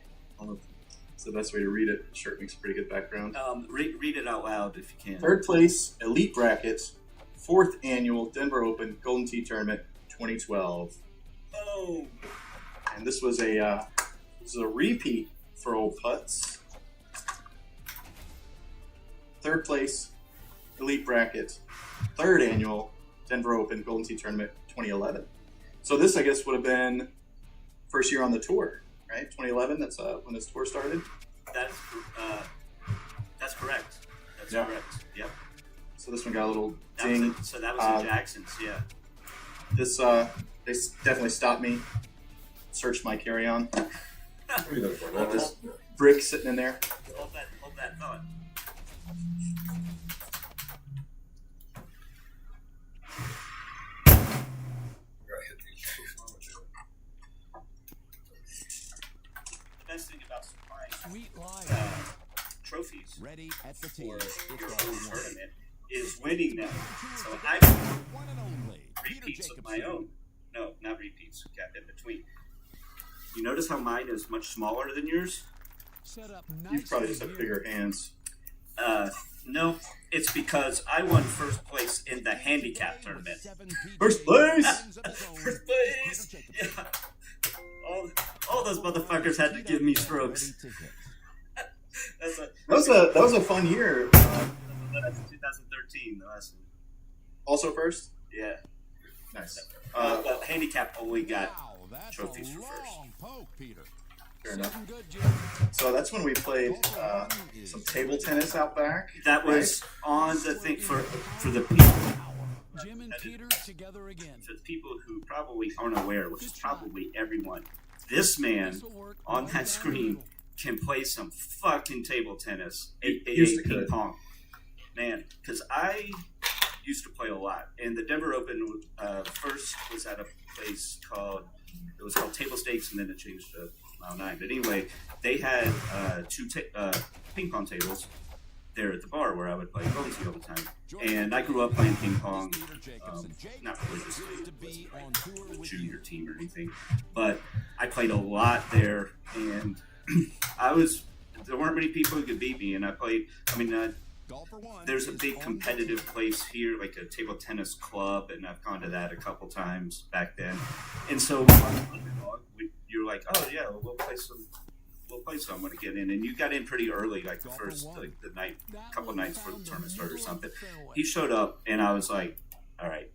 It's the best way to read it. The shirt makes a pretty good background. Read it out loud if you can. Third place, Elite Bracket, 4th Annual Denver Open Golden Tee Tournament 2012. Oh. And this was a repeat for Old Putts. Third place, Elite Bracket, 3rd Annual Denver Open Golden Tee Tournament 2011. So this, I guess, would have been first year on the tour, right? 2011, that's when this tour started? That's correct. That's correct, yep. So this one got a little ding. So that was the Jacksons, yeah. This, they definitely stopped me, searched my carry-on. This brick sitting in there. Hold that thought. The best thing about supplying trophies Ready at the tee. for your own tournament is winning them. So I One and only. repeats of my own. No, not repeats. Got in between. You notice how mine is much smaller than yours? You probably just have bigger hands. No, it's because I won first place in the handicap tournament. First place! First place! Yeah. All those motherfuckers had to give me strokes. That was a fun year. That's 2013, the last one. Also first? Yeah. Nice. Well, handicap only got trophies for first. Fair enough. So that's when we played some table tennis out back. That was on the thing for the people. Jim and Peter together again. For the people who probably aren't aware, which is probably everyone, this man on that screen can play some fucking table tennis, aka ping pong. Man, because I used to play a lot, and the Denver Open first was at a place called Table Stakes, and then it changed to Mile 9. But anyway, they had two ping pong tables, there at the bar where I would play golden tee all the time. And I grew up playing ping pong, not religiously, it wasn't a junior team or anything, but I played a lot there, and there weren't many people who could beat me, and I played, there's a big competitive place here, like a table tennis club, and I've gone to that a couple times back then. And so you're like, oh yeah, we'll play some when I get in. And you got in pretty early, like the first, couple nights before the tournament started or something. He showed up, and I was like, all right,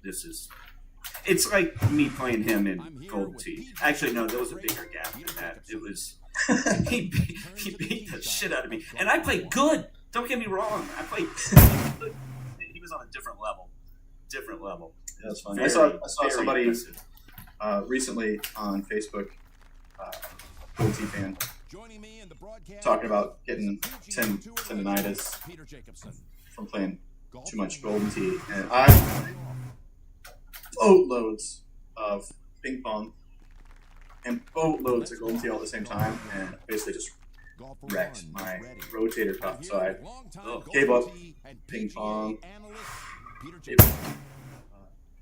it's like me playing him in Golden Tee. Actually, no, there was a bigger gap than that. It was, he beat the shit out of me. And I played good. Don't get me wrong. I played good. He was on a different level. Yeah, that's funny. I saw somebody recently on Facebook, Golden Tee fan, talking about getting tendinitis from playing too much Golden Tee, and I boatloads of ping pong and boatloads of Golden Tee all at the same time, and basically just wrecked my rotator cuff. So I gave up ping pong.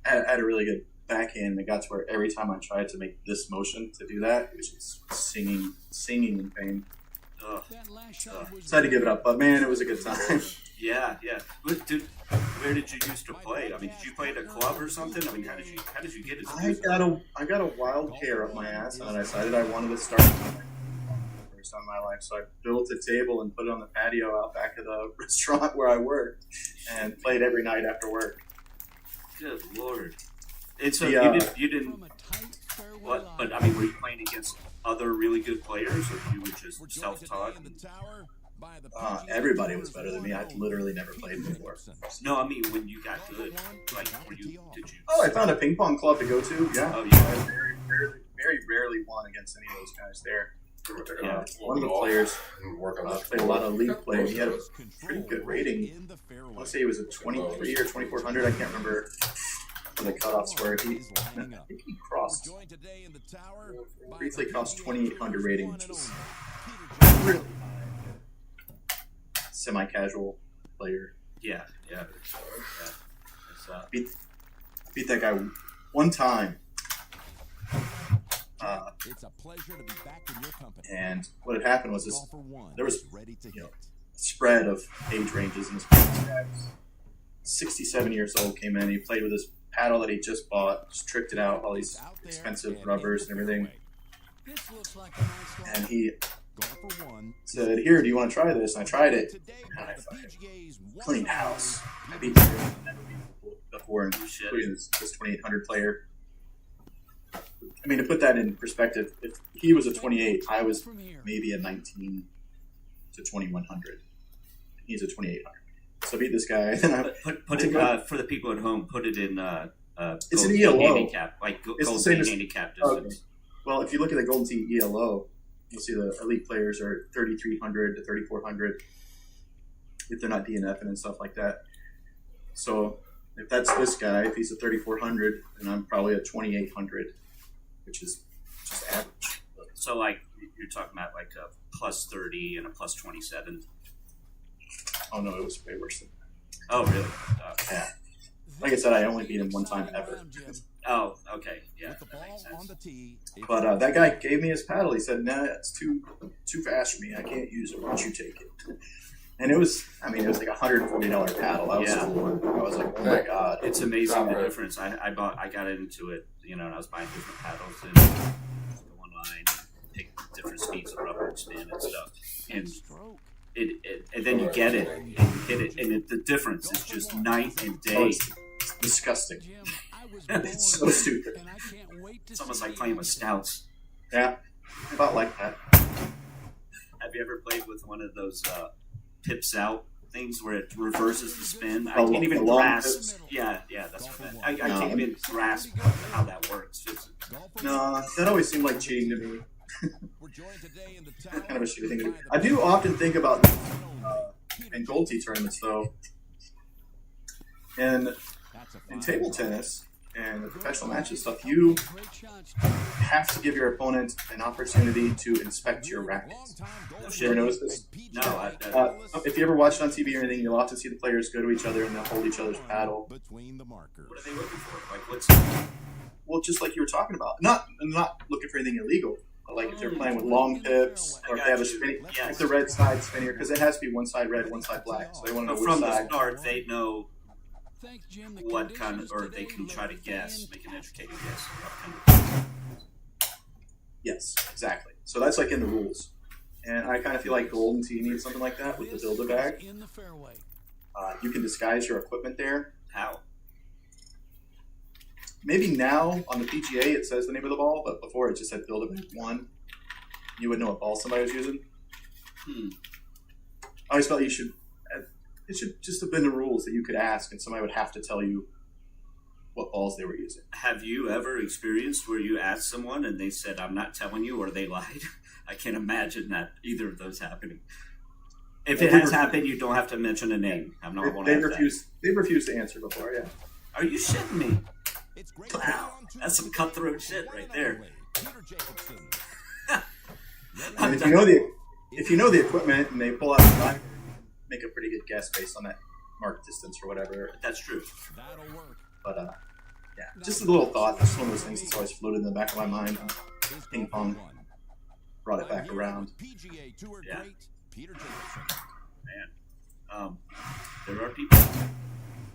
I had a really good backhand. It got to where every time I tried to make this motion to do that, it was just singing in pain. So I had to give it up, but man, it was a good time. Yeah. Where did you used to play? I mean, did you play at a club or something? I mean, how did you get it? I got a wild hair up my ass, and I decided I wanted to start first time in my life. So I built a table and put it on the patio out back of the restaurant where I worked, and played every night after work. Good Lord! And so you didn't. What? But I mean, were you playing against other really good players, or you were just self-taught? Everybody was better than me. I'd literally never played before. No, I mean when you got good. Like, did you? Oh, I found a ping pong club to go to. Yeah. Oh, yeah. I very rarely won against any of those guys there. One of the players played a lot of league play. He had a pretty good rating. I want to say he was a 23 or 2400. I can't remember when the cutoffs were. I think he crossed, briefly crossed 2800 rating, which was really high. Semi-casual player. Yeah. Beat that guy one time. It's a pleasure to be back in your company. And what had happened was there was a spread of age ranges in his guys. 67 years old came in. He played with his paddle that he just bought, just tricked it out, all these expensive rubbers and everything. And he said, "Here, do you want to try this?" And I tried it, and I fucking cleaned house. I beat him. I've never beat before, including this 2800 player. I mean, to put that in perspective, if he was a 28, I was maybe a 19 to 2100. He's a 2800. So I beat this guy. Put it for the people at home. Put it in. It's an ELO handicap, like it's the same as handicap distance. Okay. Well, if you look at the Golden Tee ELO, you'll see the elite players are 3300 to 3400 if they're not DNFing and stuff like that. So if that's this guy, if he's a 3400, and I'm probably a 2800, which is just average. So like you're talking about like a plus 30 and a plus 27. Oh no, it was way worse than that. Oh really? Yeah. Like I said, I only beat him one time ever. Oh, okay, yeah, that makes sense. But that guy gave me his paddle. He said, "Nah, it's too fast for me. I can't use it. Why don't you take it?" And it was like a $140 paddle. I was like, "Oh my god!" It's amazing the difference. I got into it, and I was buying different paddles and go online, pick different speeds of rubber and spin and stuff, and and then you get it and you hit it, and the difference is just night and day. It's disgusting. It's so stupid. It's almost like playing with scouts. Yeah, about like that. Have you ever played with one of those pips out things where it reverses the spin? I Oh, can't even the long grasp. pips? Yeah, that's what I meant. I No. can't even grasp how that works. No, that always seemed like cheating to me. We're joined today in the Kind of a shitty thing to do. I do often think about this in Gold Tee tournaments, though. And in table tennis, and and the professional matches stuff, you have to give your opponent an opportunity to inspect your racket. Have you ever noticed this? No. If you ever watch it on TV or anything, you'll often see the players go to each other and they'll hold each other's paddle. What are they looking for? Like, what's... Well, just like you were talking about. Not looking for anything illegal. But like if they're playing with long pips, or if they have a spinning, if the red side spinnier, because it has to be one side red, one side black. So they want to know which from side. the start, they know Thanks, Jim. The what kind conditions of, or they today can look try to guess, fantastic. make an educated guess. What kind of... Yes, exactly. So that's like in the rules. And I kind of feel like Golden Tee needs something like that with the Build-A-Bag. In the fairway. You can disguise your equipment there. How? Maybe now on the PGA it says the name of the ball, but before it just said Build-A-Bag 1. You would know what ball somebody was using. I always felt it should just have been the rules that you could ask and somebody would have to tell you what balls they were using. Have you ever experienced where you asked someone and they said, I'm not telling you, or they lied? I can't imagine that either of those happening. If it has happened, you don't have to mention a name. I'm not one They of that. They've refused to answer before, yeah. Are you shitting me? Wow, that's some cutthroat shit right there. And if you know the equipment and they pull out the driver, make a pretty good guess based on that mark distance or whatever. That's true. But yeah, just a little thought. Just one of those things that's always floated in the back of my mind. Ping pong brought it back around. Yeah. Man, there are people who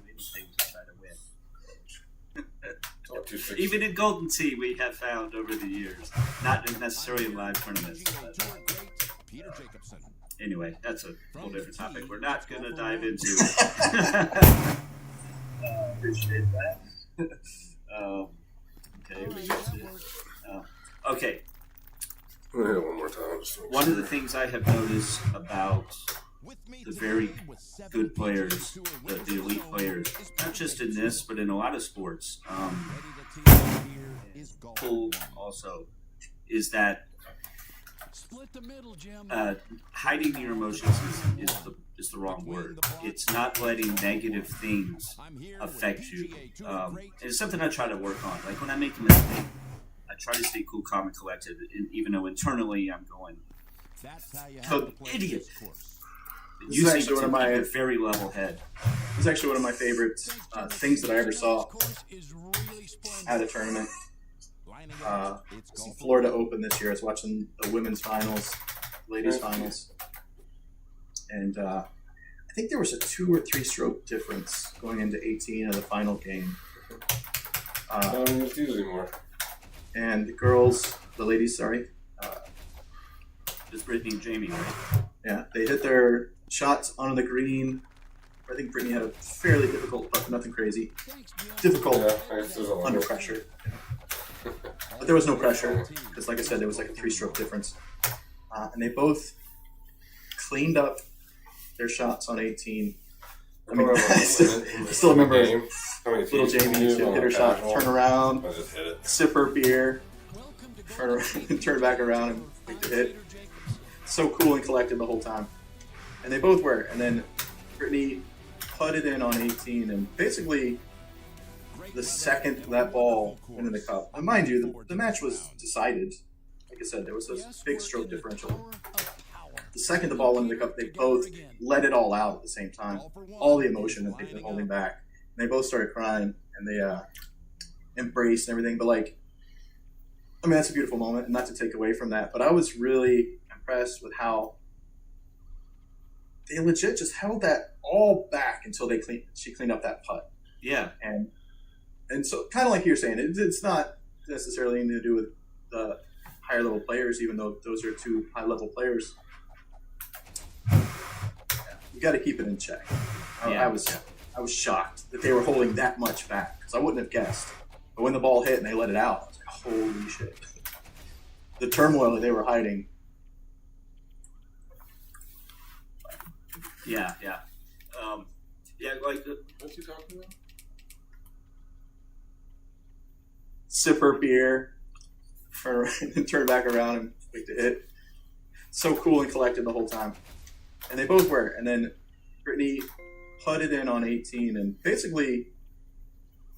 win things to try to win. Even in Golden Tee, we have found over the years, not necessarily in live tournaments. Anyway, that's a whole different topic. We're not going to dive into. Appreciate that. Okay, we get to, okay. I'm gonna hit it one more time. One of the things I have noticed about the very good players, the elite players, not just in this, but in a lot of sports, pool also, is that Split the middle, Jim. hiding your emotions is the wrong word. It's not letting negative things affect you. It's something I try to work on. Like when I make a mistake, I try to stay cool, calm, and collected, even though internally I'm going, idiot. You seem to keep a very level head. This is actually one of my favorite things that I ever saw at a tournament. Florida Open this year. I was watching the women's finals, ladies finals, and I think there was a 2 or 3 stroke difference going into 18 of the final game. I don't use these anymore. And the ladies, It's Brittany and Jamie, right? yeah, they hit their shots onto the green. I think Brittany had a fairly difficult putt, nothing crazy. Difficult under pressure. But there was no pressure, because like I said, there was like a 3-stroke difference. And they both cleaned up their shots on 18. I mean, I still remember little Jamie hit her shot, turn around, sip her beer, turn around, turn back around and make the hit. So cool and collected the whole time. And they both were. And then Brittany putted in on 18, and basically the second that ball went in the cup. And mind you, the match was decided. Like I said, there was a big stroke differential. The second the ball went in the cup, they both let it all out at the same time. All the emotion that they've been holding back. And they both started crying, and they embraced and everything. But like, I mean, that's a beautiful moment, and not to take away from that. But I was really impressed with how they legit just held that all back until she cleaned up that putt. Yeah. And so, kind of like you're saying, it's not necessarily anything to do with the higher level players, even though those are 2 high level players. You got to keep it in check. I was shocked that they were holding that much back, because I wouldn't have guessed. But when the ball hit and they let it out, I was like, holy shit. The turmoil that they were hiding. Yeah. Like what's he talking about? Sip her beer, turn back around and make the hit. So cool and collected the whole time. And they both were. And then Brittany putted in on 18, and basically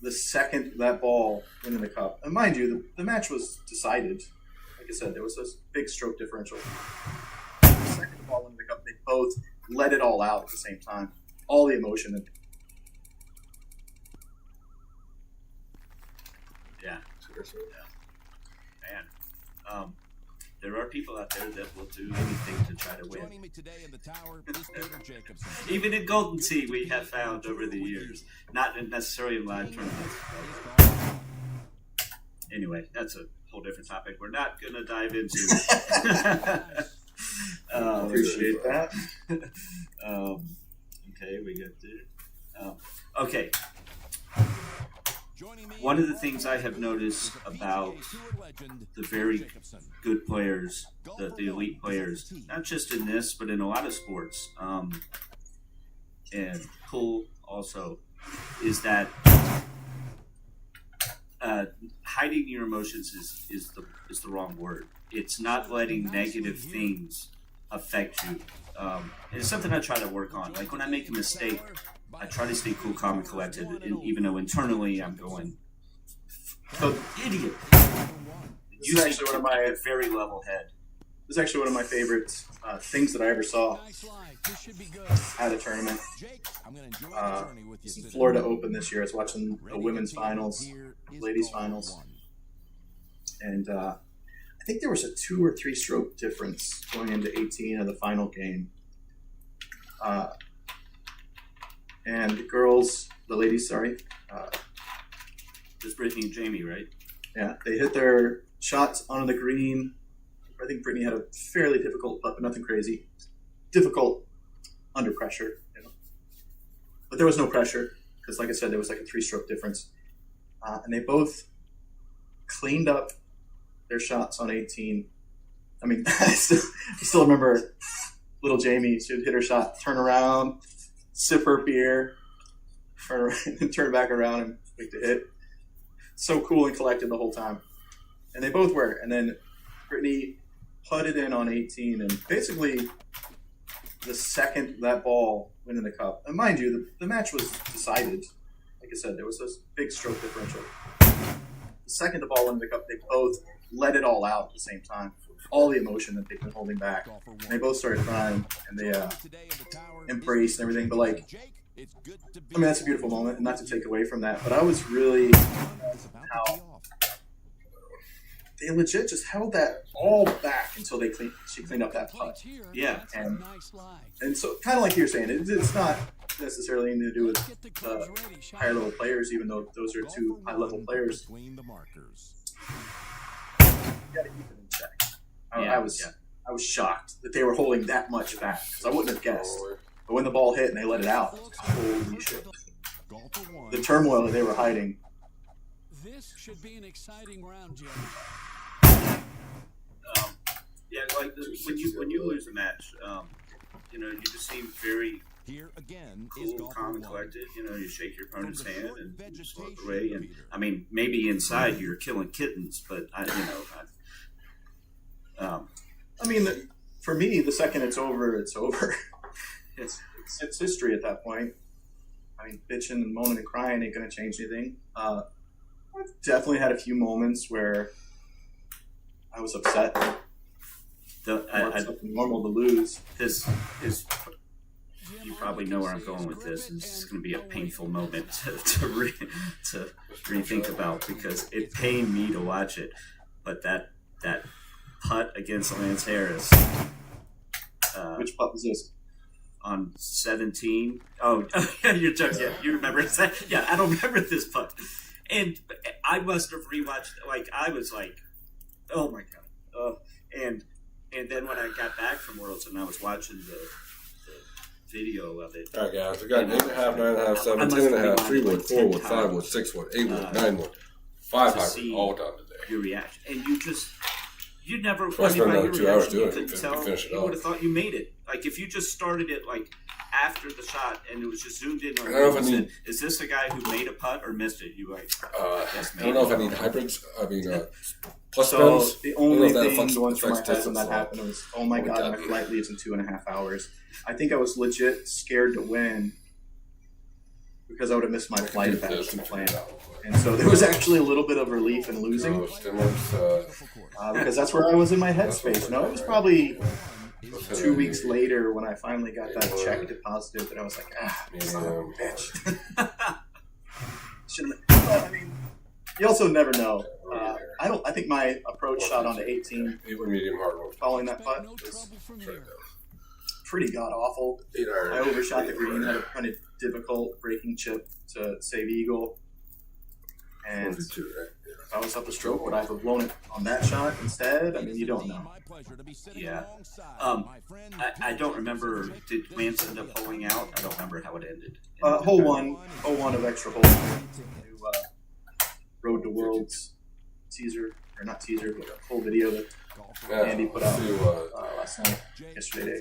the second that ball went in the cup, and mind you, the match was decided. Like I said, there was this big stroke differential. The second the ball went in the cup, they both let it all out at the same time. All the emotion. Yeah. Man. There are people out there that will do anything to try to win. Joining me today in the tower is Peter Jacobson. Even in Golden Tee, we have found over the years, not necessarily in live tournaments. But anyway, that's a whole different topic. We're not going to dive into. Appreciate that. Okay, we got there. Okay. One of the things I have noticed about the very good players, the elite players, not just in this, but in a lot of sports, and pool also, is that hiding your emotions is the wrong word. It's not letting negative things affect you. And it's something I try to work on. Like when I make a mistake, I try to stay cool, calm, and collected, and even though internally I'm going, idiot. This is actually one of my very level head. This is actually one of my favorite things that I ever saw at a tournament. In Florida Open this year. I was watching the women's finals, ladies finals, and I think there was a 2 or 3 stroke difference going into 18 of the final game. And the ladies, It's Brittany and Jamie, right? Yeah, they hit their shots onto the green. I think Brittany had a fairly difficult putt, but nothing crazy. Difficult under pressure, But there was no pressure because, like I said, there was like a 3-stroke difference. And they both cleaned up their shots on 18. I mean, I still remember little Jamie. She would hit her shot, turn around, sip her beer, turn back around and wait to hit. So cool and collected the whole time. And they both were. And then Brittany putted in on 18, and basically the second that ball went in the cup, and mind you, the match was decided. Like I said, there was this big stroke differential. The second the ball went in the cup, they both let it all out at the same time. All the emotion that they've been holding back. And they both started crying, and they embraced and everything. But I mean, that's a beautiful moment, and not to take away from that, but I was really how they legit just held that all back until she cleaned up that putt. Yeah. And so, kind of like you're saying, it's not necessarily anything to do with higher level players, even though those are 2 high level players. You got to keep it in check. I was shocked that they were holding that much back, because I wouldn't have guessed. But when the ball hit and they let it out, holy shit. The turmoil that they were hiding. This should be an exciting round, Jim. Yeah, like when you lose a match, you just seem very cool, calm, and collected. You shake your opponent's hand and just walk away. And I mean, maybe inside you're killing kittens, but I mean, for me, the second it's over, it's over. It's history at that point. I mean, bitching and moaning and crying ain't going to change anything. I've definitely had a few moments where I was upset. It's normal to lose. This is, you probably know where I'm going with this. This is going to be a painful moment to rethink about, because it pained me to watch it. But that putt against Lance Harris. Which putt was this? On 17. Oh, yeah, you're joking. Yeah, you remember it. Yeah, I don't remember this putt. And I must have rewatched. I was like, oh my god. And then when I got back from Worlds and I was watching the video of it. All right, guys. We got 8.5, 9.5, 7, 10.5, 3 wood, 4 wood, 5 wood, 6 wood, 8 wood, 9 wood, 5 hybrid, all done today. Your reaction, and you never. I spent another 2 hours doing it to finish it you off. would have thought you made it. Like if you just started it after the shot and it was just zoomed in on I don't know if I need, is this the guy who made a putt or missed it? You I don't know if I need hybrids. I mean, plus so spins. the only thing going through my head when that happened was, oh my god, my flight leaves in 2.5 hours. I think I was legit scared to win because I would have missed my flight if that was planned. And so there was actually a little bit of relief in losing because that's where I was in my headspace. No, it was probably 2 weeks later when I finally got that check deposited that I was like, son of a bitch. I mean, you also never know. I think my approach shot onto 18 medium hard one. following that putt was pretty god awful. I overshot the green, had a kind of difficult breaking chip to save eagle. And if I was up a stroke, would I have blown it on that shot instead? I mean, you don't know. Yeah. I don't remember. Did Lance end up pulling out? I don't remember how it ended. Hole one of extra holes. Road to Worlds teaser, or not teaser, but a full video that Andy put out last night, yesterday.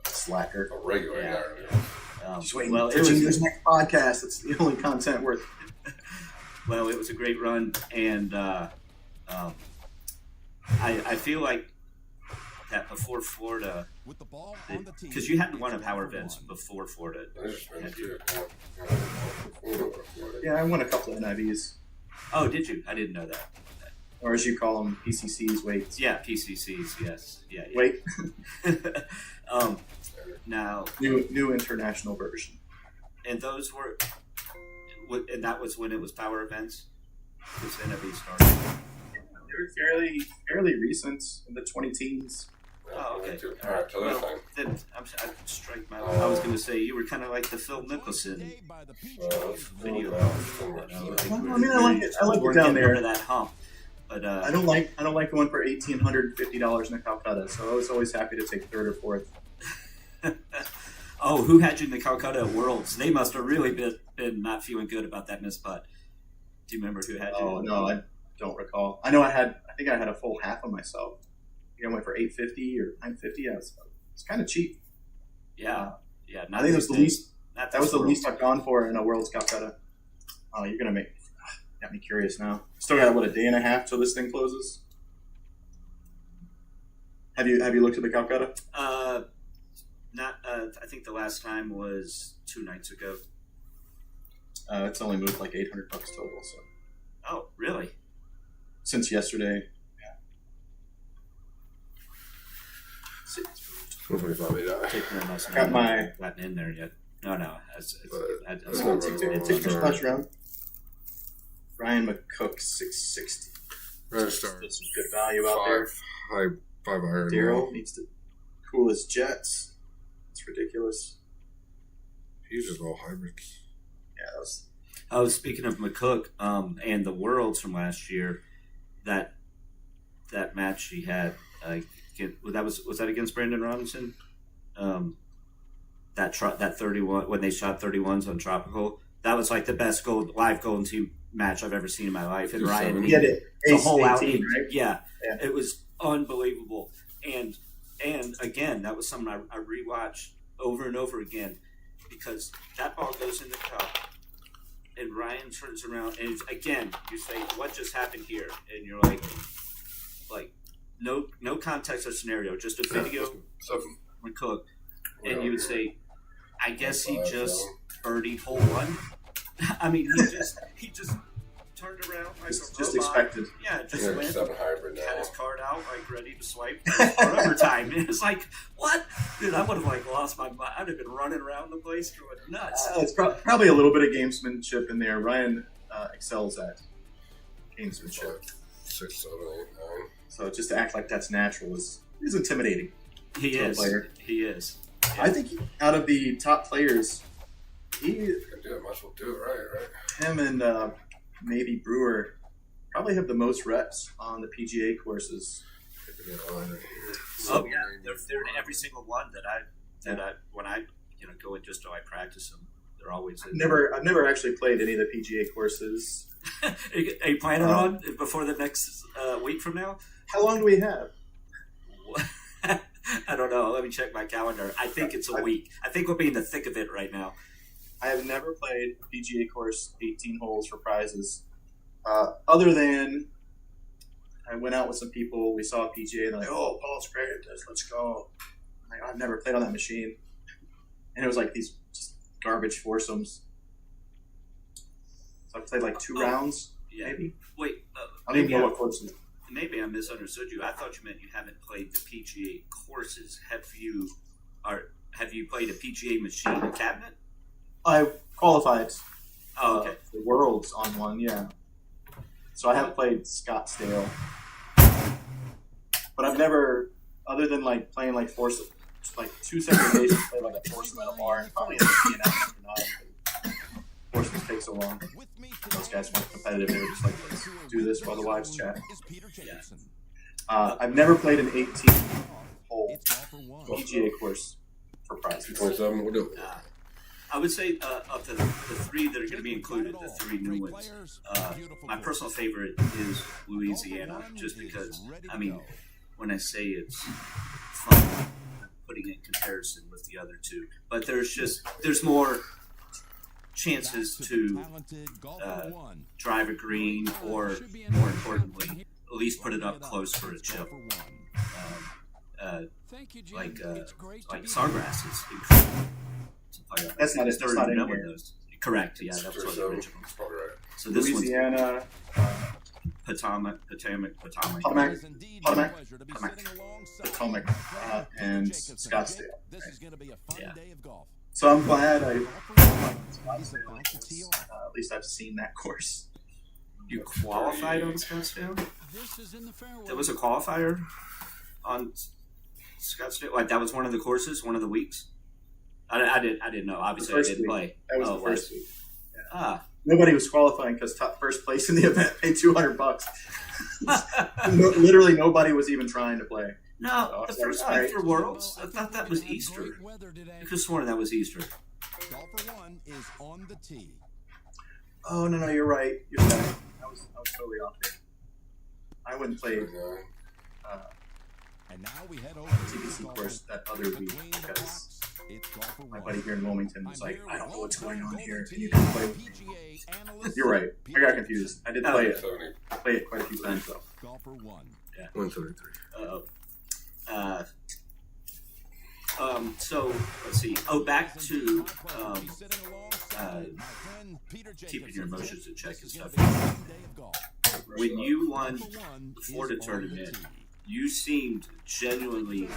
Slacker. A regular guy. Just waiting for this next podcast. It's the only content worth. Well, it was a great run, and I feel like that before Florida, because you hadn't won a power events before Florida. Yeah, I won a couple of NIVs. Oh, did you? I didn't know that. Or as you call them, PCCs, weights. Yeah, PCCs, yes. Yeah. Weight. Now. New international version. And those were, and that was when it was power events? This NIV started? They were fairly recent, in the 20-teens. Oh, okay. All right, till next time. Then I strike my. I was going to say you were kind of like the Phil Mickelson video. I mean, I like it down there. That hump, but I don't like going for $1,850 in a Calcutta. So I was always happy to take third or fourth. Oh, who had you in the Calcutta Worlds? They must have really been not feeling good about that missed putt. Do you remember who had you? Oh no, I don't recall. I know I think I had a full half of myself. I think I went for $850 or $950. It's kind of cheap. Yeah. I think that was the least. That was the least I've gone for in a World's Calcutta. Oh, you're gonna got me curious now. Still got a day and a half till this thing closes. Have you looked at the Calcutta? Not. I think the last time was 2 nights ago. It's only moved like $800 total. So. Oh, really? Since yesterday. Got my gotten in there yet? No. It takes your splash round. Ryan McCook 660. There's some good value out there. Five iron. Daryl needs to cool his jets. It's ridiculous. He uses all hybrids. Yeah, I was speaking of McCook and the Worlds from last year. That match he had. Was that against Brandon Robinson? That 31 when they shot 31s on Tropical. That was like the best live Golden Team match I've ever seen in my life. And Ryan, the whole outing, right? Yeah, it was unbelievable. And again, that was something I rewatched over and over again because that ball goes in the cup, and Ryan turns around, and again, you say, "What just happened here?" And you're like. No context or scenario, just a video of McCook, and you would say, "I guess he just birdied hole one." I mean, he just turned around like just expected. Yeah, just went, had his card out, like ready to swipe for overtime. And it's like, what? Dude, I would have lost my mind. I'd have been running around the place going nuts. It's probably a little bit of gamesmanship in there. Ryan excels at gamesmanship. 6, 7, 8, 9. So just to act like that's natural is intimidating. He is. Player. He is. Yeah. I think out of the top players, might as well do it right. Him and maybe Brewer probably have the most reps on the PGA courses. Oh yeah, they're in every single one that I when I go and just I practice them. They're always. I've never actually played any of the PGA courses. Are you planning on before the next week from now? How long do we have? I don't know. Let me check my calendar. I think it's a week. I think we'll be in the thick of it right now. I have never played a PGA course 18 holes for prizes. Other than I went out with some people, we saw a PGA, and they're like, "Oh, Paul's great at this. Let's go." I'm like, I've never played on that machine. And it was like these just garbage foursomes. So I played like 2 rounds, Yeah. maybe. Wait, I don't even know what course it is. maybe I misunderstood you. I thought you meant you haven't played the PGA courses. Have you played a PGA machine, a cabinet? I qualified Oh, okay. for Worlds on one, yeah. So I have played Scottsdale. But I've never, other than like playing like 2 separate days, played like a foursome at a bar and probably ended up being out after 9. Foursomes take so long. Those guys weren't competitive. They were just like, let's do this while the wives chat. I've never played an 18-hole PGA course for prizes. 27, we'll do it. I would say of the 3 that are going to be included, the 3 new ones, my personal favorite is Louisiana, just because, I mean, when I say it's fun, I'm putting it in comparison with the other 2. But there's more chances to drive a green, or more importantly, at least put it up close for a chip. Like Sawgrass is incredible. That's not in remember here. those. Correct, yeah, that was one of the originals. That's probably right. So this Louisiana, Potomac, and Scottsdale. Yeah. So I'm glad I at least I've seen that course. You qualified on Scottsdale? There was a qualifier on Scottsdale? Like, that was one of the courses, one of the weeks? I didn't know. Obviously, I didn't week. play. That was the first week. Yeah. Nobody was qualifying because first place in the event paid $200. Literally nobody was even trying to play. No, the first week for Worlds, I thought that was Easter. I could have sworn that was Easter. Golfer 1 is on the tee. Oh no, you're right. You're right. I was totally off there. I wouldn't play And now we head over to TBC course that other week because my buddy here in Wilmington was like, I don't know what's going on here. Can you come play with me? You're right. I got confused. I did play it. I played it quite a few times though. Golfer 1. Yeah. 133. So let's see. Oh, back to keeping your emotions in check and stuff. When you won the Florida tournament, you seemed genuinely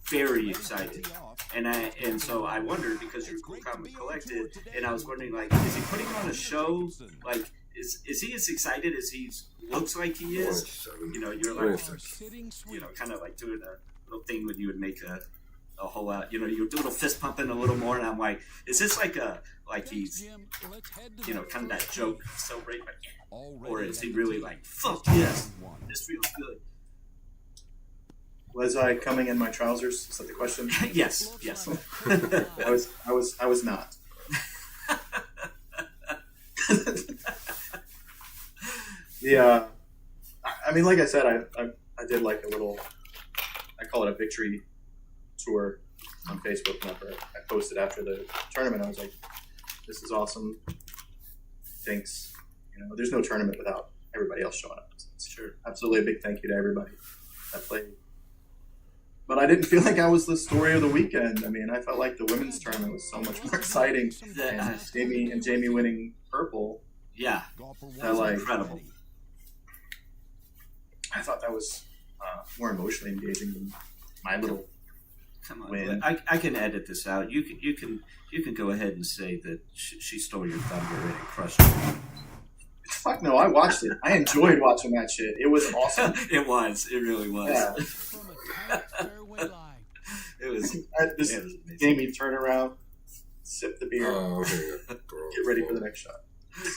very excited, and so I wondered, because you're cool, calm, and collected, and I was wondering, like, is he putting on a show? Like, is he as excited as he looks like he is? You know, you're like, you know, kind of like doing a little thing when you would make a whole lot. You know, you do a little fist pumping a little more, and I'm like, is this like he's, you know, kind of that joke celebrate, like, or is he really like, fuck yes, this feels good? Was I coming in my trousers? Is that the question? Yes. I was not. Yeah, I mean, like I said, I did like a little, I call it a victory tour on Facebook. Whenever I posted after the tournament, I was like, this is awesome. Thanks. You know, there's no tournament without everybody else showing up. It's sure, absolutely a big thank you to everybody that played. But I didn't feel like I was the story of the weekend. I mean, I felt like the women's tournament was so much more exciting. And Jamie winning purple. Yeah, that, like, incredible. I thought that was more emotionally engaging than my little win. I can edit this out. You can go ahead and say that she stole your thunder and it crushed you. Fuck no, I watched it. I enjoyed watching that shit. It was awesome. It was. It really was. Yeah. It was. Jamie turn around, sip the beer, get ready for the next shot.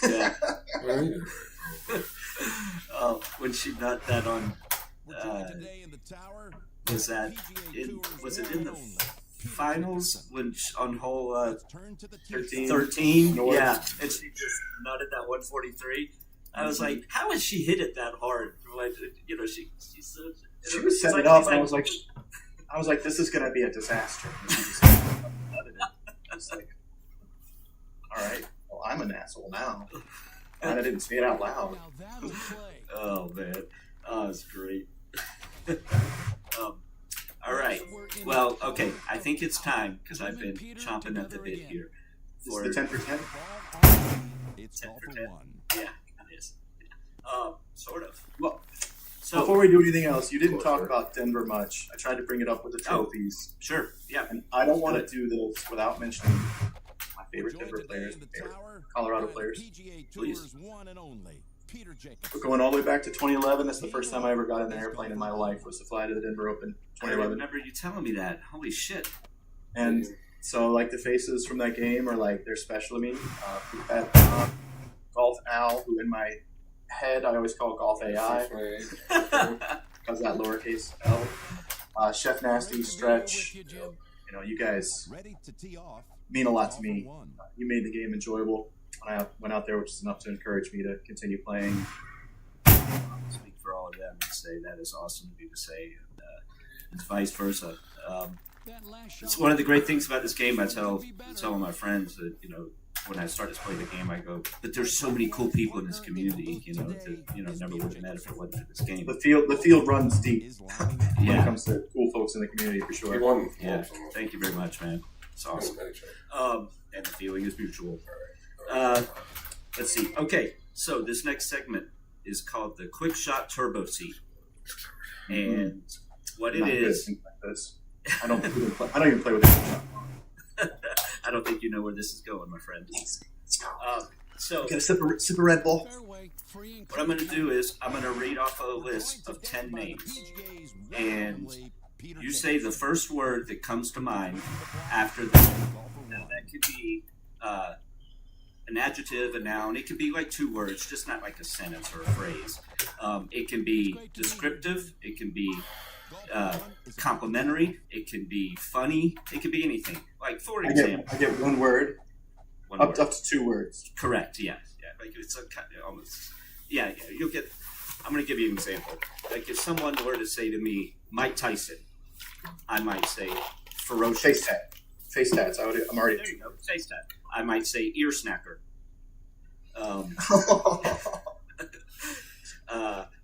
Yeah. When she nut that on, was it in the finals when on hole 13? Yeah, and she just nutted that 143. I was like, how has she hit it that hard? Like, you know, she was setting it up, and I was like, this is gonna be a disaster. And she just nutted it. I was like, all right, well, I'm an asshole now. And I didn't say it out loud. Oh man, oh, it's great. All right. Well, okay. I think it's time, because I've been chomping at the bit here. Is it the 10 for 10? It's 10 all for for 10. one. Yeah, it is. Sort of. Well, So before we do anything else, you didn't Of talk course. about Denver much. I tried to bring it up with the trophies. sure, yeah. And I don't want to do this without mentioning my We're favorite joined Denver today players, in the favorite tower Colorado by the players. PGA Please. Tour's one and only Peter Jacobson. We're going all the way back to 2011. That's the first time I ever got in an airplane in my life, was to fly to the Denver Open I 2011. remember you telling me that. Holy shit. And so, like, the faces from that game are like, they're special to me. We've had Golf Al, who in my head I always call Golf AI, because that lowercase L. Chef Nasty, Stretch, With you, Jim. you know, you guys Ready to tee off. mean a lot All to me. for one. You made the game enjoyable when I went out there, which is enough to encourage me to continue playing. Speak for all of them and say that is awesome of you to say, and it's vice versa. That last shot It's one of the great things about this game. I tell could be better. all my friends that, you know, when I start to play the game, I go, but there's so many cool people in this community, you know, that, you know, never would have met if it wasn't for this game. The field runs deep Is lining when it Yeah, comes to cool folks in the community, for He sure. won. yeah. Thank you very much, man. It's awesome. And the feeling is mutual. Let's see. Okay, so this next segment is called the Quick Shot Turbo Seat, and what it Not good is, things like this. I don't even play with it. I don't think you know where this is going, my friend. So Get a sip of Red Bull. Fairway, free and what I'm going to clear. do is I'm going to read off a list of 10 names, and you say the first word that comes to mind after that. Now, that could be an adjective, a noun. It could be like 2 words, just not like a sentence or a phrase. It can be descriptive. It can be complimentary. It can be funny. It can be anything. Like, for example, I get one word, one up word. to 2 words. Correct. Yeah. Yeah. Like it's a kind of almost. Yeah. Yeah. You'll get. I'm going to give you an example. Like if someone were to say to me, Mike Tyson, I might say ferocious. Face tat. Face tats. I'm already. There you go. Face tat. I might say ear snacker.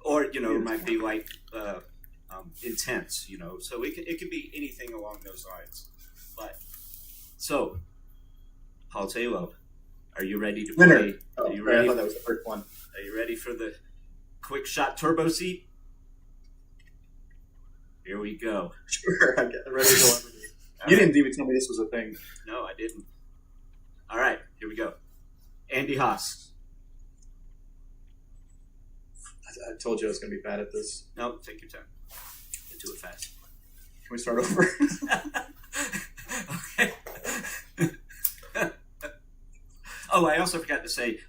Or you know, it might be like intense. You know, so it could be anything along those lines. But so, Paul Taylor, are you ready to Winner. play? Oh, Are you right, I ready? thought that was the first one. Are you ready for the quick shot turbo seat? Here we go. Sure, I get ready to go. You didn't even tell me this was a thing. No, I didn't. All right, here we go. Andy Haas. I told you I was going to be bad at this. No, take your time. Get to it fast. Can we start over? Okay. Oh, I also forgot to say,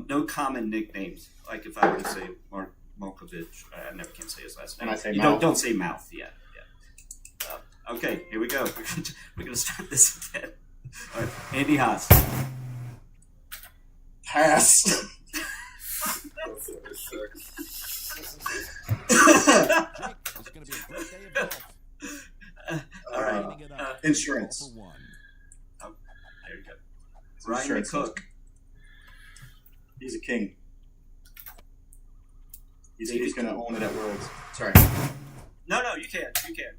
no common nicknames. Like if I were to say Mark Malkovich, I never can say his last name. And I say you Mouth. don't say mouth. Yeah. Okay, here we go. We're gonna start this again. All right, Andy Haas. Pass. It's going to be a great day of golf. All right. Lining it up. Insurance. All for one. There you go. Ryan Insurance. McCook. He's a king. He's going to own it at Worlds. Sorry. No, you can.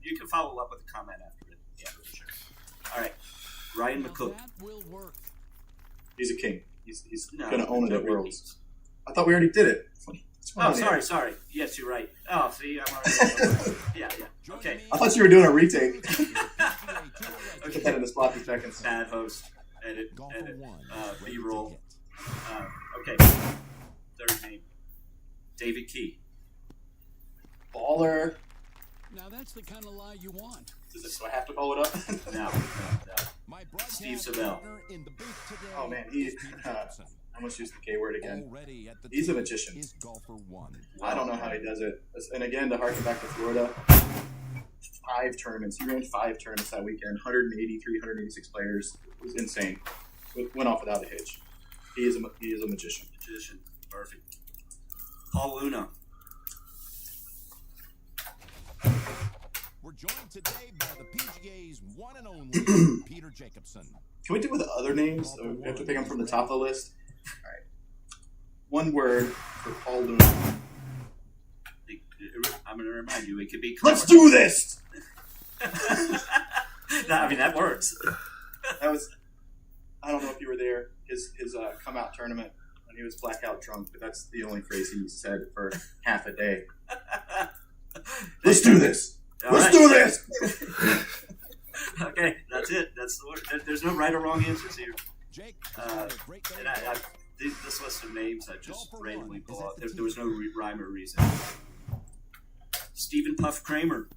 You can follow up with a comment after it. Yeah, for sure. All right, Ryan Now McCook. that will work. He's a king. He's No, going to own it no at Worlds. repeats. I thought we already did it. What's going Oh, on here? sorry. Yes, you're right. Oh, see, I'm already. Yeah. Okay. I thought you were doing a retake. Okay. Put that in the sloppy seconds. Bad host. Edit. Golf for one. Ready to B-roll. hit. Okay. Third name. David Key. Baller. Now that's the kind of lie you want. Do I have to follow it up? No. My broadcast Steve Savell. partner in the booth today Oh, man, is Peter Jacobson. I almost used the K word again. Already at the He's a tee magician. is golfer one. I don't know how he does it. And again, to harken back to Florida, 5 tournaments. He ran 5 tournaments that weekend, 183, 186 players. It was insane. Went off without a hitch. He is a magician. Magician. Perfect. Paul Luna. We're joined today by the PGA's one and only Peter Jacobson. Can we do with other names? We have to pick them from the top of the list. All right. One word for Paul Luna. I'm going to remind you, it could be. Let's do this. No, I mean, that works. That was I don't know if you were there. His come out tournament when he was blackout drunk, but that's the only phrase he said for half a day. Let's do this. Let's do this. Okay, that's it. That's the word. There's no right or wrong answers here. Jake, And this list of names I just randomly pull out. There was no rhyme or reason. Stephen Puff Kramer.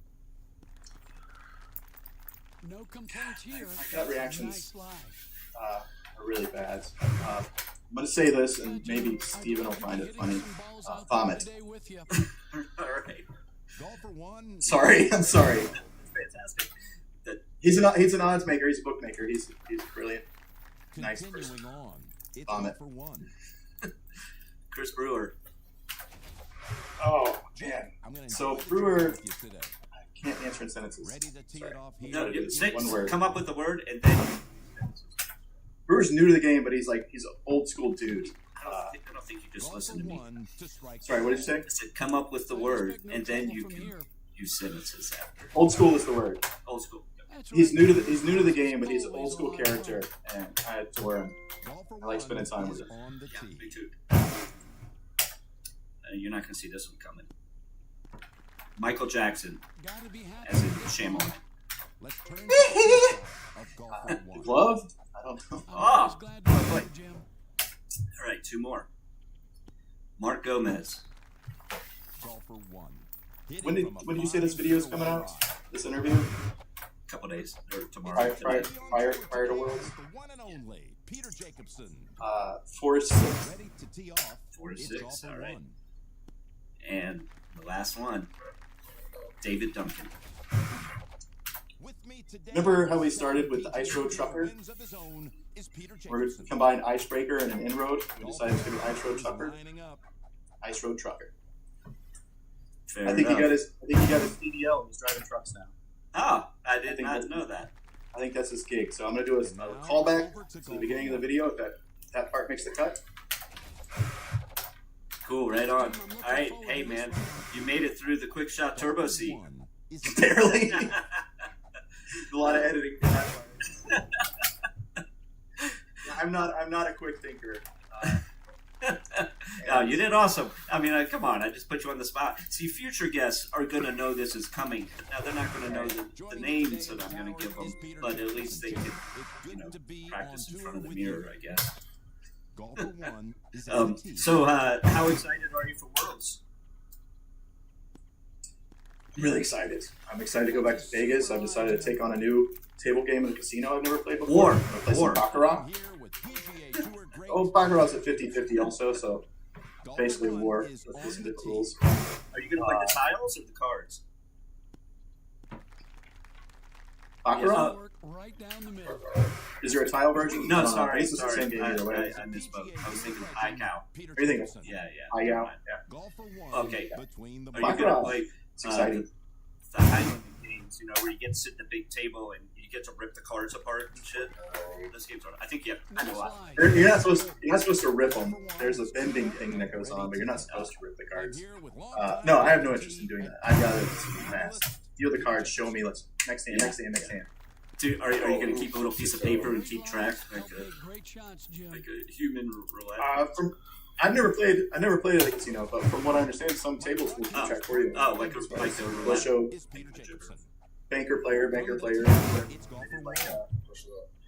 No complaints here. My gut reactions Nice live. are really bad. I'm going to say this, and maybe Steven will find it funny. Vomit. All right. golfer one. Sorry, I'm sorry. Fantastic. He's an odds maker. He's a bookmaker. He's brilliant. Nice person. Continuing on. It's Vomit. golfer one. Chris Brewer. Oh man. I'm gonna So enjoy the Brewer, journey with you today. I can't answer in sentences. Ready to tee Sorry. it off here. No, do this one word. come up with the word and then. Brewer's new to the game, but he's an old school dude. I don't think you just Golfer listen to me. one to strike Sorry, what did you say? I said come up with the word and then you can use sentences after. Old school is the word. Old school. He's new to the game, but he's an old school character, and I adore him. Golfer I like spending time with is him. on the Yeah, tee. me too. You're not going to see this one coming. Michael Jackson, Gotta be happy as in with this shame on one. it. Let's turn to the of golfer one. Loved? I don't know. I'm Ah, always glad to oh, hear wait. it, Jim. All right, two more. Mark Gomez. Golfer one. When did you say this video is coming out? This interview? Couple days or tomorrow. Prior to Worlds? The one and only Peter Jacobson. 4-6. Ready to tee off. 4 to It's 6. golfer All right. one. And the last one, David Duncan. With me today, Remember how we started with the Ice Road Trucker? wins of his own is Peter We're Jacobson. combined Icebreaker and an Inroad. We decided to do Ice Road Trucker. Lining up. Ice Road Trucker. Fair I think he enough. got his CDL and he's driving trucks now. Oh, I I did think not that's- know that. I think that's his gig. So I'm gonna do a callback to the beginning of the video if that part makes the cut. Cool, right on. All right, hey man, you made it through the quick shot turbo seat. One is Barely. A lot of editing for that part. I'm not a quick thinker. No, you did awesome. I mean, come on, I just put you on the spot. See, future guests are going to know this is coming. Now, they're not going to know the names that I'm going to give them, but at least they can, practice in front of the mirror, I guess. golfer one is on the tee. So, how excited are you for Worlds? I'm really excited. I'm excited to go back to Vegas. I've decided to take on a new table game in the casino I've never played before. War. I'm gonna play War. some Baccarat. Here with PGA Tour great Oh, Baccarat's at 50-50 also, so golfer basically one war. is Let's on listen the to the tee. rules. Are you going to play the tiles or the cards? Baccarat? Work right down the middle. Is there a tile version? No, I sorry. guess it's the same game either way. I misspoke. I was thinking iCow. Peter What do you think? Jacobson. Yeah. Yeah. never mind. Golfer one Okay. between the Are you going to Baccarat. play It's exciting. the Highland games, where you get to sit at the big table and you get to rip the cards apart and shit? Those games are, I think you have, I know what. You're not supposed to rip them. There's a bending thing that goes on, but you're not supposed to rip the cards. No, I have no interest in doing that. I'd rather just pass. Deal the cards, show me, let's next hand. Dude, are you going to keep a little piece of paper and keep track like Okay, great shots, Jim. a human roulette? I've never played at a casino, but from what I understand, some tables will keep track for you. Oh, like the They'll roulette. show Is Peter Jacobson. banker player. It's golfer one.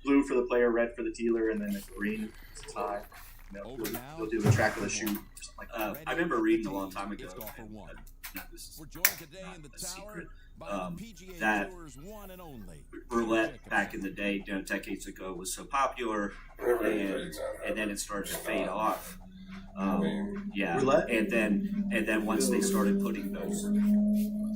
Blue for the player, red for the dealer, and then green is a tie. They'll do the track of the shoot. Or something like that. I remember reading a long time ago. It's golfer one. No, this is We're joined today in the a tower secret. by the PGA that Tour's one and only roulette back in the day, decades ago, was so popular, and then it started to fade off. Yeah, Roulette? and then once they started putting the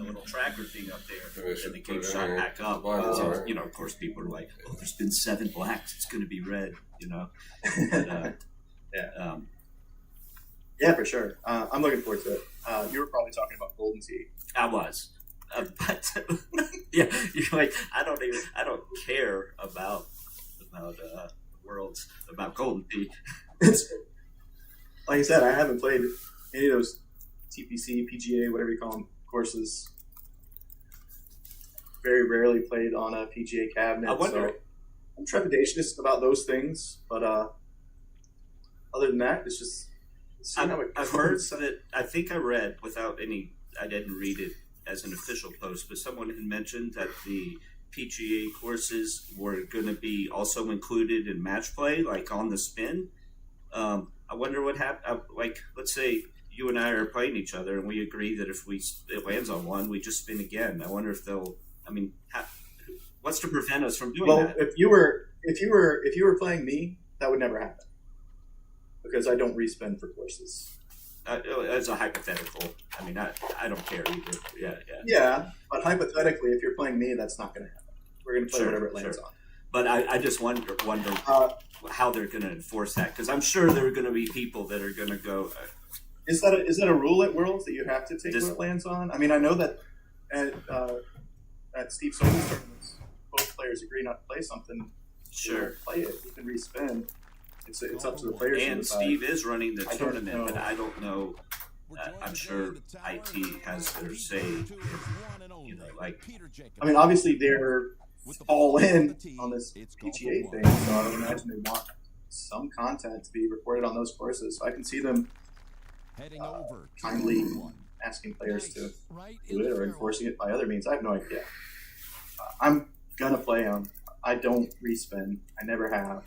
little tracker thing up there, and the game shot back up. So, of course, people were like, "Oh, there's been 7 blacks. It's going to be red," But, Yeah. Yeah, for sure. I'm looking forward to it. You were probably talking about Golden Tee. I was. But yeah, you're like, I don't care about Worlds, about Golden Tee. It's like I said, I haven't played any of those TPC, PGA, whatever you call them, courses. Very rarely played on a PGA cabinet. I wonder. So I'm trepidatious about those things, but other than that, it's just. I've heard that. I think I read I didn't read it as an official post, but someone had mentioned that the PGA courses were going to be also included in match play, like on the spin. I wonder what happens. Like, let's say you and I are playing each other, and we agree that if it lands on one, we just spin again. I wonder if they'll. I mean, what's to prevent us from doing that? Well, if you were playing me, that would never happen because I don't respin for courses. As a hypothetical, I mean, I don't care either. Yeah. Yeah, but hypothetically, if you're playing me, that's not going to happen. We're going to play whatever it lands on. But I just wonder how they're going to enforce that, because I'm sure there are going to be people that are going to go. Is that a rule at Worlds that you have to take what it lands on? I mean, I know that at Steve Sobel's tournaments, both players agree not to play something. Sure, play it. You can respin. It's up to the players. And Steve is running the tournament, but I don't know. I'm sure IT has their say. You know, like, I mean, obviously they're all in on this PGA thing, so I would imagine they want some content to be recorded on those courses. So I can see them kindly asking players to do it or enforcing it by other means. I have no idea. I'm gonna play them. I don't respin. I never have.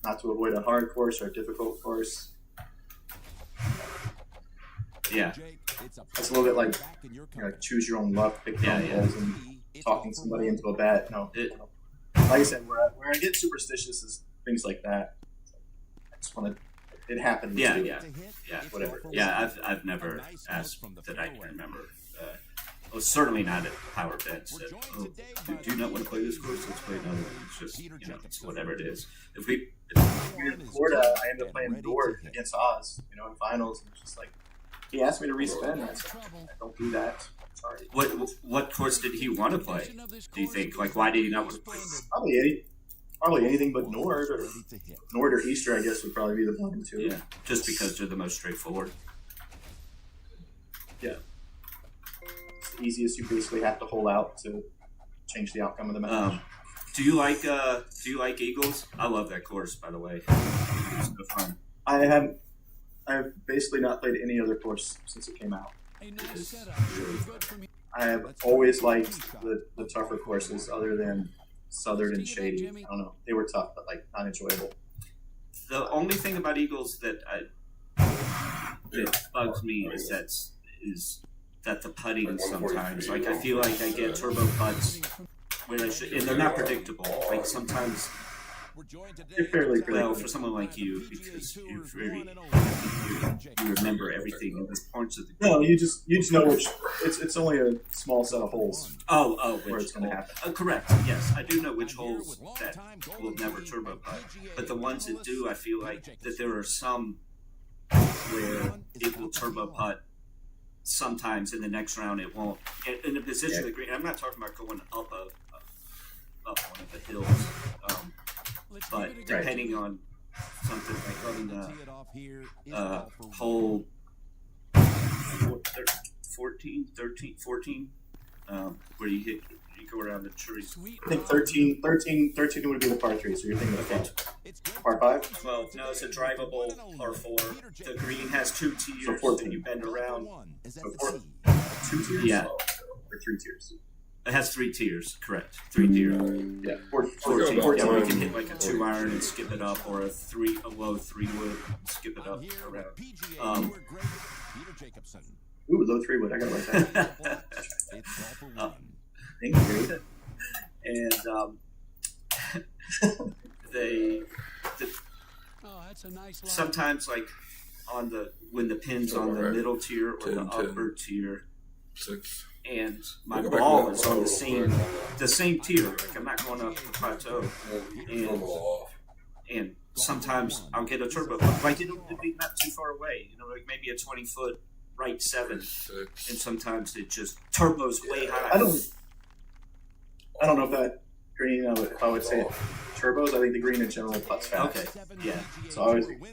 Not to avoid a hard course or a difficult course. Yeah, it's a little bit like choose your own luck, pick your own goals, and talking somebody into a bet. No, like I said, where I get superstitious is things like that. I just want to. It happens. Yeah. Whatever. Yeah, I've never asked that I can remember. Well, certainly not at Power Bet. Said, do you not want to play this course? Let's play another one. It's just, it's whatever it is. If we in Florida, I ended up playing Dort against Oz, in finals, and it's just like he asked me to respin. I said, I don't do that. Sorry. What course did he want to play? Do you think? Like, why did he not want to play? Probably anything but Nord or Easter. I guess would probably be the one too. Yeah, just because they're the most straightforward. Yeah. The easiest. You basically have to hold out to change the outcome of the match. Do you like Eagles? I love that course, by the way. It's so fun. I've basically not played any other course since it came out. I have always liked the tougher courses, other than Southern and Shady. I don't know. They were tough, but not enjoyable. The only thing about Eagles that bugs me is that the putting sometimes. Like, I feel like I get turbo putts where I should, and they're not predictable. Like, sometimes you're fairly predictable. Well, for someone like you, because you remember everything in the points of the game. No, you just know which. It's only a small set of holes. Where it's going to happen. Correct. Yes, I do know which holes that will never turbo putt, but the ones that do, I feel like that there are some where it will turbo putt. Sometimes in the next round it won't. In the position of the green, I'm not talking about going up one of the hills, but depending on something like on the hole 14, where you go around the trees. I think 13 would be the par 3, so you're thinking of par 5? Well, no, it's a drivable par 4. The green has 2 tiers, so 14. And you bend around. So 2 tiers? Yeah. Or 3 tiers? It has 3 tiers, correct. 3 tiers. Yeah, 14. Yeah, where you can hit like a 2 iron and skip it up, or a low 3 wood and skip it up around. Ooh, low 3 wood. I gotta write that. Thank you. And sometimes, like when the pin's on the middle tier or 10, the upper tier, 6, and my ball is on the same tier. Like, I'm not going up the plateau, and sometimes I'll get a turbo. Like, it'll be not too far away. Like maybe a 20-foot right 7, and sometimes it just turbos way high. I don't know if that green. If I would say turbos, I think the green in general putts fast. Okay, yeah. So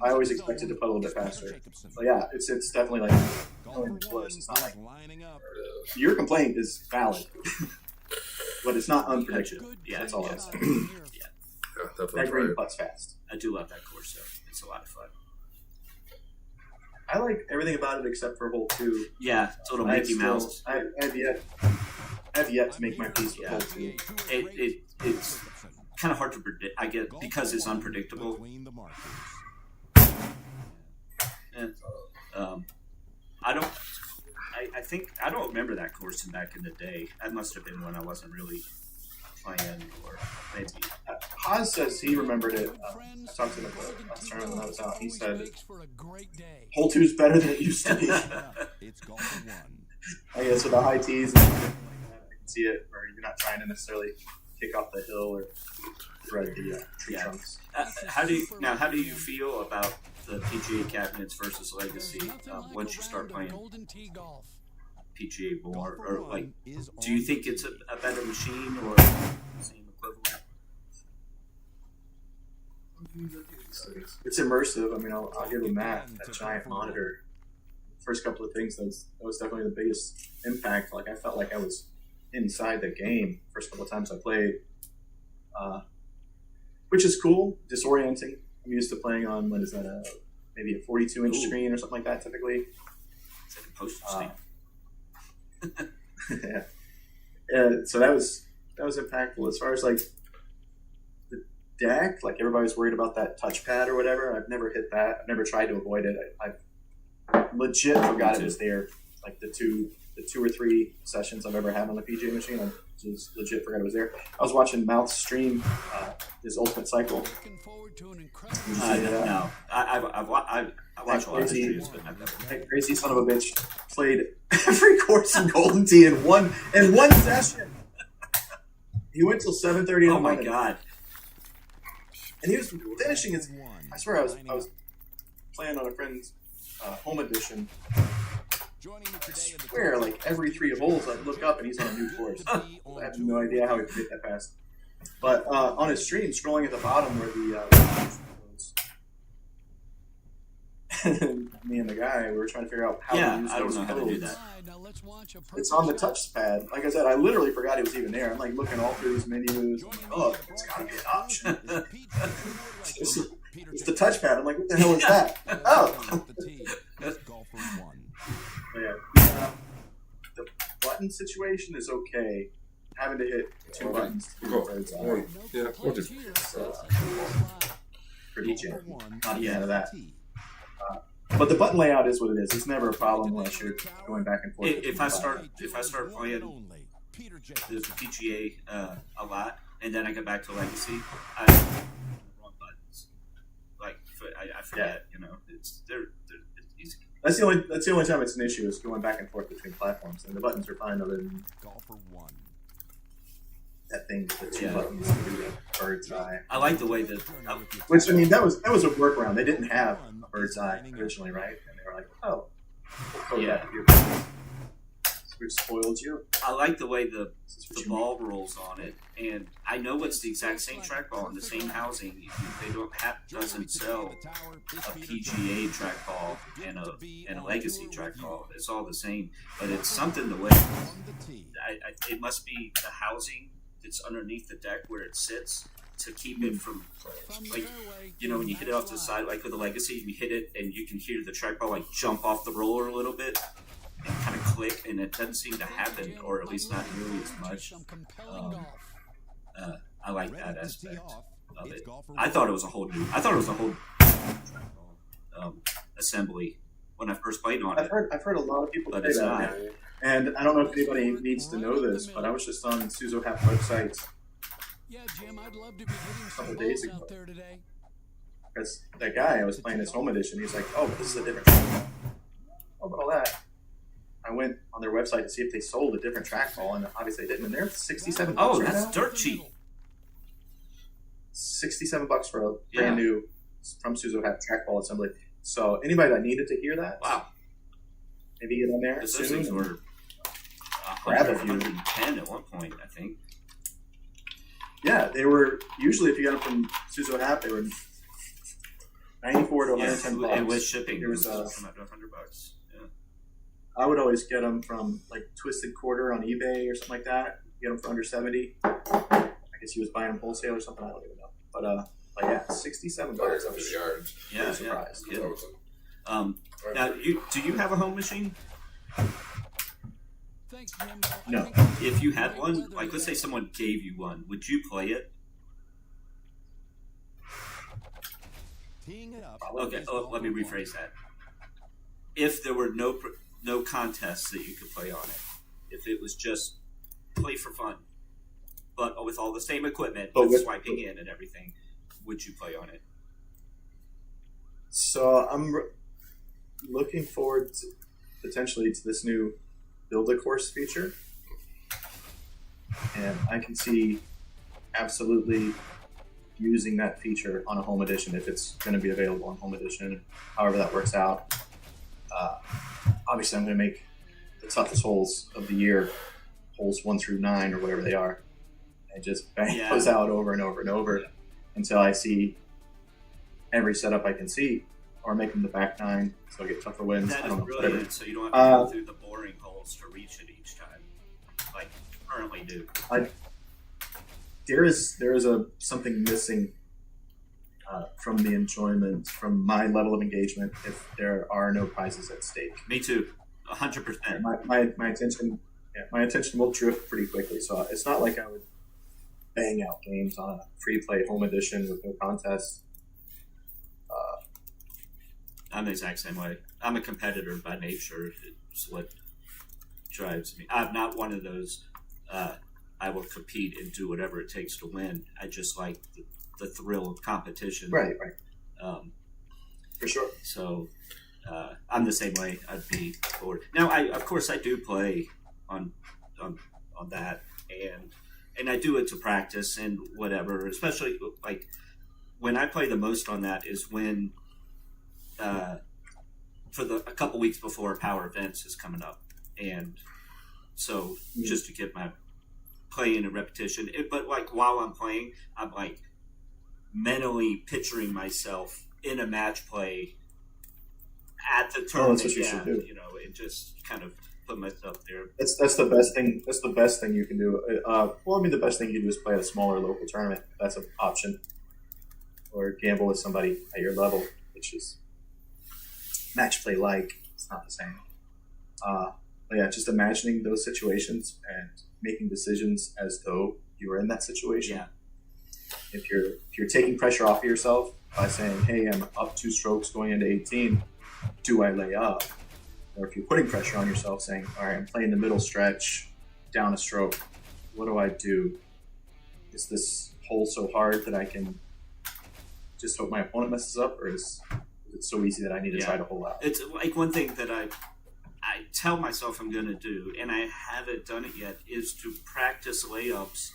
I always expected to putt a little bit faster. So yeah, it's definitely like close. It's not like your complaint is valid, but it's not unpredictable. Yeah, that's all I'm saying. Yeah, definitely that green try it. putt's fast. I do love that course, though. It's a lot of fun. I like everything about it except for hole 2. Yeah, it's a little Mickey Mouse. I have yet to make my peace with hole 2. It's kind of hard to predict, I guess, because it's unpredictable. And, I don't remember that course back in the day. That must have been when I wasn't really playing, or maybe. Haas says he remembered it. I talked to him at the last tournament when I was out. He said hole 2 is better than it used to be. It's golf for one. I guess with the high tees and everything like that, I can see it where you're not trying to necessarily kick off the hill or thread the tree trunks. How do you feel about the PGA cabinets versus Legacy once you start playing PGA more, or like, do you think it's a better machine or same equivalent? It's immersive. I mean, I'll give them that giant monitor. First couple of things, that was definitely the biggest impact. Like, I felt like I was inside the game first couple of times I played, which is cool, disorienting. I'm used to playing on, what is that, maybe a 42-inch screen or something like that typically. It's like a postage stamp. Yeah, so that was impactful. As far as like the deck, like everybody's worried about that touchpad or whatever. I've never hit that. I've never tried to avoid it. I legit forgot it was there. Like the two or three sessions I've ever had on the PGA machine, I just legit forgot it was there. I was watching Mouth stream his Ultimate Cycle. No, I watch a lot of streams, but I've never. That crazy son of a bitch played every course in Golden Tee in one session. He went till 7:30 in the morning. Oh my god! And he was finishing his. I swear, I was playing on a friend's home edition. I swear, like every 3 holes, I'd look up and he's on a new course. I have no idea how he could hit that fast. But on his stream, scrolling at the bottom where the me and the guy, we were trying to figure out how to use I don't those know how to do that. It's on the touchpad. Like I said, I literally forgot he was even there. I'm like looking all through these menus. Like, oh, it's got to be an option. It's the touchpad. I'm like, what the hell is that? Oh. Yeah. The button situation is okay. Having to hit 2 buttons to do bird's eye. Yeah, we'll do. For DJ. Not a fan of that. But the button layout is what it is. It's never a problem unless you're going back and forth. If I start playing the PGA a lot, and then I go back to Legacy, I wrong buttons. Like I forget, it's easy. That's the only time it's an issue is going back and forth between platforms, and the buttons are fine other than that thing with the 2 buttons to do the bird's eye. I like the way that. Which, I mean, that was a workaround. They didn't have a bird's eye originally, right? And they were like, oh, we'll code that here. Which spoiled you. I like the way the ball rolls on it, and I know it's the exact same trackball in the same housing. Doesn't sell a PGA trackball and a Legacy trackball. It's all the same, but it's something the way. It must be the housing that's underneath the deck where it sits to keep it from, like, when you hit it off to the side, like with the Legacy, you hit it and you can hear the trackball like jump off the roller a little bit and kind of click, and it doesn't seem to happen, or at least not nearly as much. I like that aspect of it. I thought it was a whole assembly when I first played on it. I've heard a lot of people But say it's that. not. And I don't know if anybody needs to know this, but I was just on Suzo Hap website Yeah, Jim, I'd love to be hitting couple some days balls ago. out there today. because that guy I was playing his home edition. He's like, "Oh, this is a different trackball." Oh, but all that. I went on their website to see if they sold a different trackball, and obviously they didn't. And they're $67. Oh, right that's now. dirt cheap. $67 for a brand new from Suzo Hap trackball assembly. So anybody that needed to hear that, Wow. maybe get on there Because those soon. things were grab a 100, few. 110 at one point, I think. Yeah, they were usually if you got them from Suzo Hap, they were 94 to 110 bucks. And with shipping, There was it was come out to $100. Yeah. I would always get them from like Twisted Quarter on eBay or something like that. Get them for under 70. I guess he was buying them wholesale or something. I don't even know. But yeah, $67. I was 150 yards. Yeah, surprised. Yeah. That was Now, do you have a home machine? Thanks, Jim. No. If you had one, like let's say someone gave you one, would you play it? Teeing it up. Okay, let me rephrase that. If there were no contests that you could play on it, if it was just play for fun, but with all the same equipment, with swiping in and everything, would you play on it? So I'm looking forward to, potentially to this new build a course feature, and I can see absolutely using that feature on a home edition if it's going to be available on home edition, however that works out. Obviously, I'm going to make the toughest holes of the year, holes 1 through 9 or whatever they are, and just bang those out over and over and over until I see every setup I can see, or make them the back 9 so I get tougher wins. That I don't is know, brilliant, whatever. so you don't have to go through the boring holes to reach it each time, like you currently do. There is something missing from the enjoyment, from my level of engagement, if there are no prizes at stake. Me too, 100%. My attention will drift pretty quickly, so it's not like I would bang out games on a free-play home edition with no contests. I'm the exact same way. I'm a competitor by nature. It's what drives me. I'm not one of those. I will compete and do whatever it takes to win. I just like the thrill of competition. Right. For sure. So I'm the same way. I'd be bored. Now, of course I do play on that, and I do it to practice and whatever. Especially like when I play the most on that is when for a couple weeks before Power Events is coming up, and so just to get my playing and repetition. But like while I'm playing, I'm like mentally picturing myself in a match play at the tournament. That's what you should do. You know, and just kind of put myself there. That's the best thing. That's the best thing you can do. The best thing you can do is play at a smaller local tournament. That's an option, or gamble with somebody at your level, which is match play like. It's not the same. But yeah, just imagining those situations and making decisions as though you were in that situation. Yeah. If you're taking pressure off of yourself by saying, "Hey, I'm up 2 strokes going into 18. Do I lay up?" Or if you're putting pressure on yourself, saying, "All right, I'm playing the middle stretch, down a stroke. What do I do? Is this hole so hard that I can just hope my opponent messes up, or is it so easy that I need to try to hole out?" It's like one thing that I tell myself I'm going to do, and I haven't done it yet, is to practice layups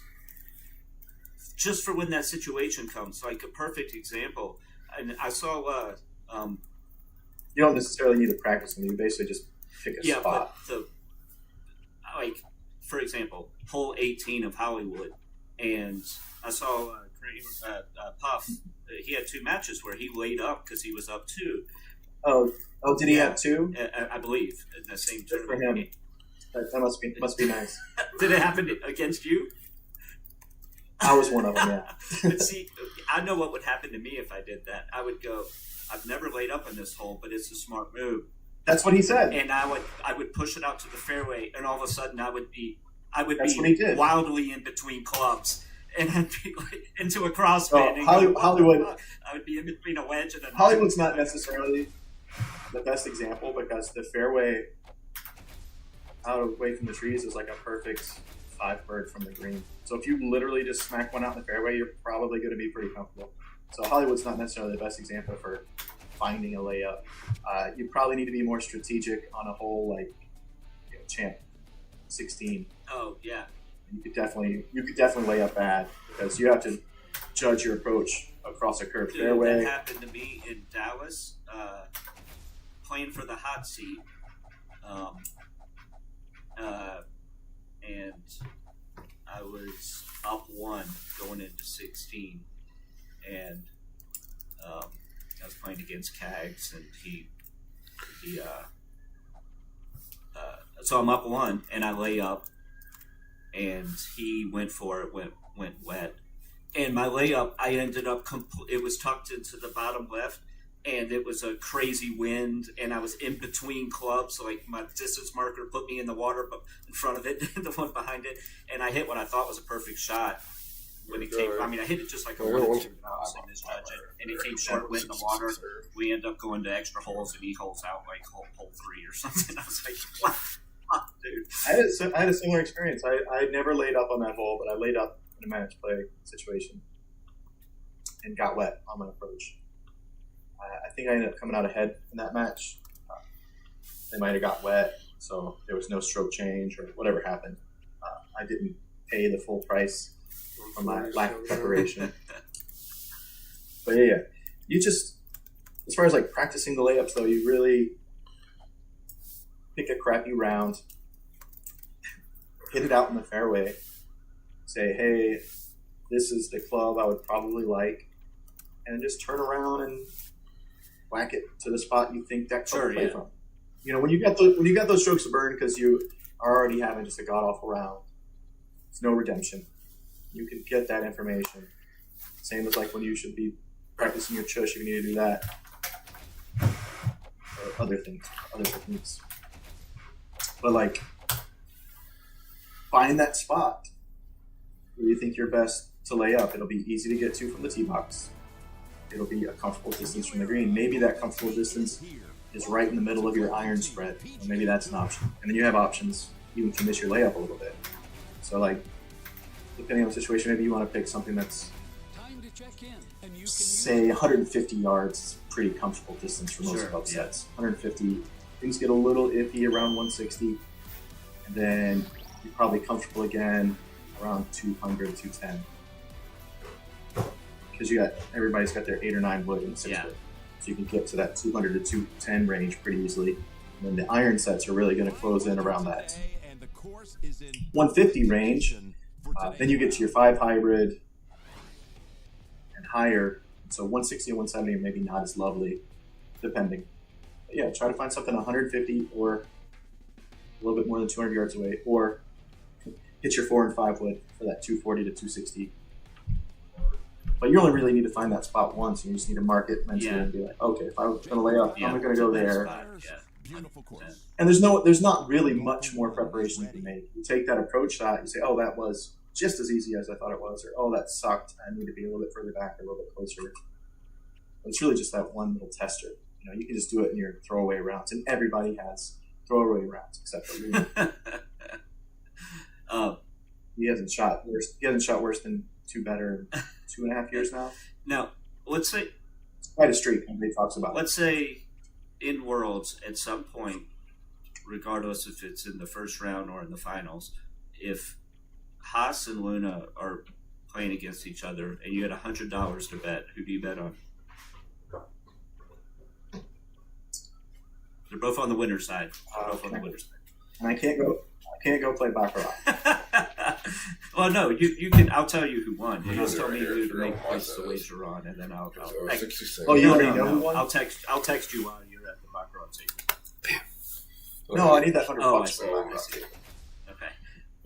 just for when that situation comes. Like a perfect example, and I saw. You don't necessarily need to practice them. You basically just pick a spot. But for example, hole 18 of Hollywood, and I saw Puff. He had 2 matches where he laid up because he was up 2. Oh, did he have 2? I believe in the same Good for tournament. him. That must be nice. Did it happen against you? I was one of them. Yeah. But see, I know what would happen to me if I did that. I would go, I've never laid up in this hole, but it's a smart move. That's what he said. And I would push it out to the fairway, and all of a sudden I would be That's what he did. wildly in between clubs, and I'd be like, into a crossfit. Hollywood. I would be in between a wedge and a Hollywood's not necessarily the best example because the fairway out away from the trees is like a perfect 5-bird from the green. So if you literally just smack one out in the fairway, you're probably going to be pretty comfortable. So Hollywood's not necessarily the best example for finding a layup. You probably need to be more strategic on a hole like Champ 16. Oh yeah. You could definitely lay up bad because you have to judge your approach across a curved fairway. That happened to me in Dallas, playing for the hot seat, and I was up 1 going into 16, and I was playing against Cags, and so I'm up 1, and I lay up, and he went for it, went wet, and my layup, I ended up it was tucked into the bottom left, and it was a crazy wind, and I was in between clubs, so like my distance marker put me in the water, but in front of it, and the one behind it, and I hit what I thought was a perfect shot. When it came, I mean, I hit it just like I wanted to, but obviously misjudged it, and it came short, went in the water. We end up going to extra holes, and he holes out like hole 3 or something. I was like, what, dude? I had a similar experience. I never laid up on that hole, but I laid up in a match play situation and got wet on my approach. I think I ended up coming out ahead in that match. They might have got wet, so there was no stroke change or whatever happened. I didn't pay the full price for my lack of preparation. But yeah, you just, as far as like practicing the layups though, you really pick a crappy round, hit it out in the fairway, say, hey, this is the club I would probably like, and then just turn around and whack it to the spot you think that club will play from. You know, when you got those strokes to burn because you are already having just a god awful round, it's no redemption. You can get that information. Same as like when you should be practicing your chush, you need to do that. Or other things, other techniques. But like, find that spot where you think you're best to lay up. It'll be easy to get to from the tee box. It'll be a comfortable distance from the green. Maybe that comfortable distance is right in the middle of your iron spread. Or maybe that's an option. And then you have options even to miss your layup a little bit. So like, depending on the situation, maybe you want to pick something that's, say, 150 yards. It's a pretty comfortable distance for most club sets. 150. Things get a little iffy around 160. And then you're probably comfortable again around 200, 210. Because everybody's got their 8 or 9 wood and 6 wood. So you can get to that 200 to 210 range pretty easily. And then the iron sets are really going to close in around that 150 range. Then you get to your 5 hybrid and higher. So 160 and 170 are maybe not as lovely, depending. But yeah, try to find something 150 or a little bit more than 200 yards away, or hit your 4 and 5 wood for that 240 to 260. But you only really need to find that spot once, and you just need to mark it mentally and be like, okay, if I was going to lay up, I'm going to go there. And there's not really much more preparation you can make. You take that approach shot, you say, oh, that was just as easy as I thought it was, or oh, that sucked. I need to be a little bit further back or a little bit closer. But it's really just that one little tester. You know, you can just do it in your throwaway rounds, and everybody has throwaway rounds except for me. He hasn't shot worse than 2 better in 2.5 years now. Now, let's say it's quite a streak. Everybody talks about. Let's say in Worlds at some point, regardless if it's in the first round or in the finals, if Haas and Luna are playing against each other and you had $100 to bet, who do you bet on? They're both on the winner's side. And I can't go play baccarat. Well, no, you can. I'll tell you who won. You just tell me who to make place the wager on, and then I'll. Oh, you already know who won? I'll text you while you're at the baccarat table. No, I need that $100 I for see. baccarat.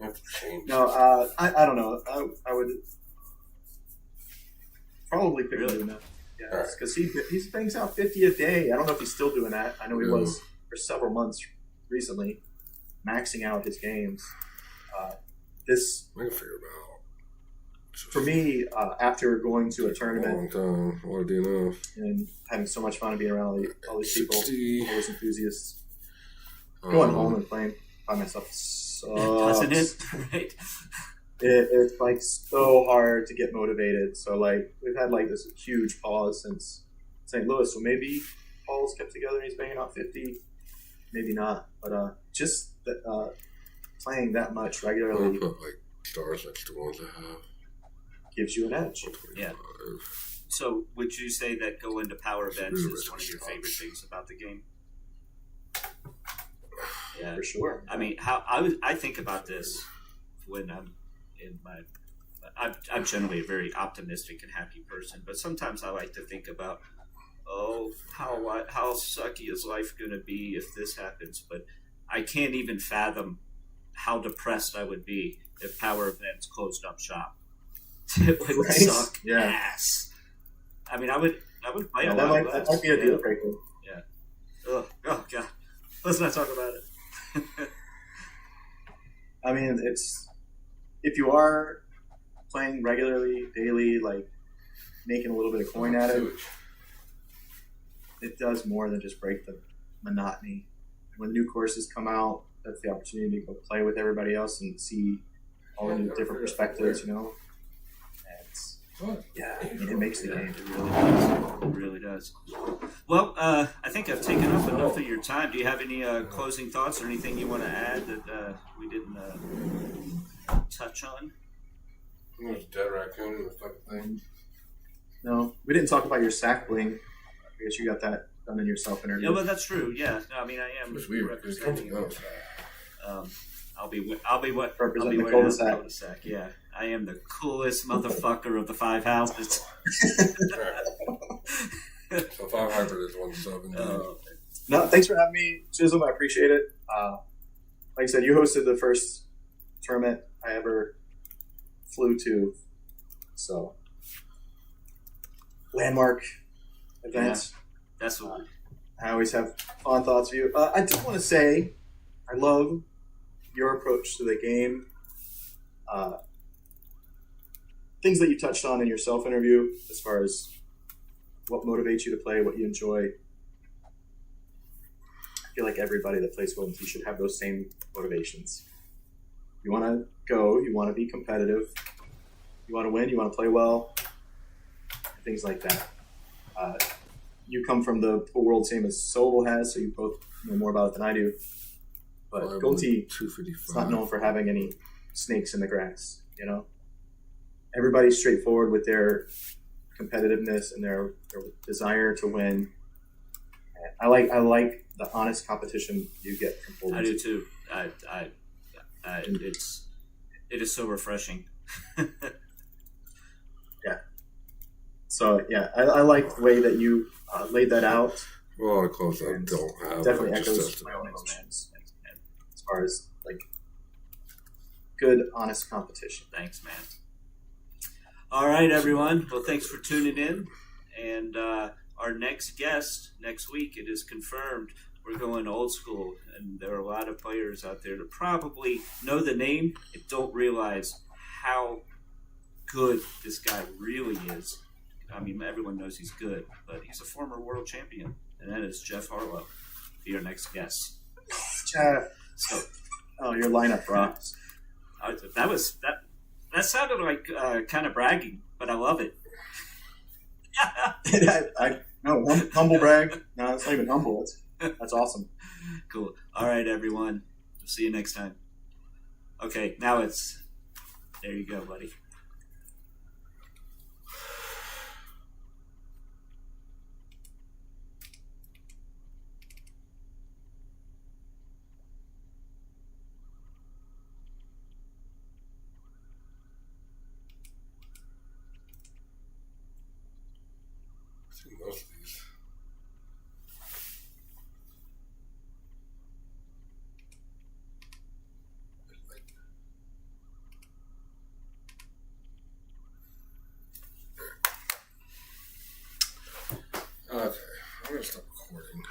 Okay. No, I don't know. I would probably pick Luna. Yeah, because he bangs out 50 a day. I don't know if he's still doing that. I know he was for several months recently, maxing out his games. This I can figure it out. For me, after going to a tournament, what do you know? And having so much fun being around all these people, 60. all these enthusiasts, going home and playing by myself sucks. Doesn't it? Right. It's like so hard to get motivated. So like we've had like this huge pause since St. Louis. So maybe Paul's kept together and he's banging out 50. Maybe not. But just playing that much regularly put like stars next to ones I have. Gives you an edge. Yeah. So would you say that going to power events is one of your favorite things about the game? Yeah, for sure. I mean, I think about this when I'm in my. I'm generally a very optimistic and happy person, but sometimes I like to think about, how sucky is life going to be if this happens? But I can't even fathom how depressed I would be if power events closed up shop. it would Right? suck Yeah. ass. I mean, I would play Yeah, a that lot might less. be a Yeah. deal breaker. Yeah. Oh god. Let's not talk about it. I mean, it's if you are playing regularly, daily, like making a little bit of coin at it, it does more than just break the monotony. When new courses come out, that's the opportunity to go play with everybody else and see all the new different perspectives, you know. And it's, yeah, I mean, it makes the game. It really does. It really does. Well, I think I've taken up enough of your time. Do you have any closing thoughts or anything you want to add that we didn't touch on? There's a dead raccoon in the fucking thing. No, we didn't talk about your sack bling. I guess you got that done in your self interview. Yeah, well, that's true. Yeah, no, I mean, I am It's weird. representing. It's I'll be what Representing the wearing cul-de-sac. cul-de-sac. Yeah, I am the coolest motherfucker of the 5 houses. So 5 hybrid is 1 sub indeed. No, thanks for having me, Chisholm. I appreciate it. Like I said, you hosted the first tournament I ever flew to, so landmark events. That's what. I always have fond thoughts of you. I do want to say I love your approach to the game. Things that you touched on in your self-interview as far as what motivates you to play, what you enjoy. I feel like everybody that plays Golden Tee should have those same motivations. You want to go, you want to be competitive, you want to win, you want to play well, things like that. You come from the world same as Sobel has, so you both know more about it than I do. But Golden Tee is not known for having any snakes in the grass, you know? Everybody's straightforward with their competitiveness and their desire to win. I like the honest competition you get from Golden I Tee. do too. It is so refreshing. So yeah, I like the way that you laid that out. Well, a lot of clothes I don't have. Definitely I just echoes tested my own them. emotions as far as like good, honest competition. Thanks, man. All right, everyone. Well, thanks for tuning in. And our next guest next week, it is confirmed. We're going old school, and there are a lot of players out there that probably know the name and don't realize how good this guy really is. I mean, everyone knows he's good, but he's a former world champion, and that is Jeff Harlow, be our next guest. Jeff. So, Your lineup rocks. that sounded like kind of bragging, but I love it. No, humble brag. No, it's not even humble. That's awesome. Cool. All right, everyone. See you next time. Okay, now it's... There you go, buddy. I've seen most of these. Okay, I'm gonna stop recording.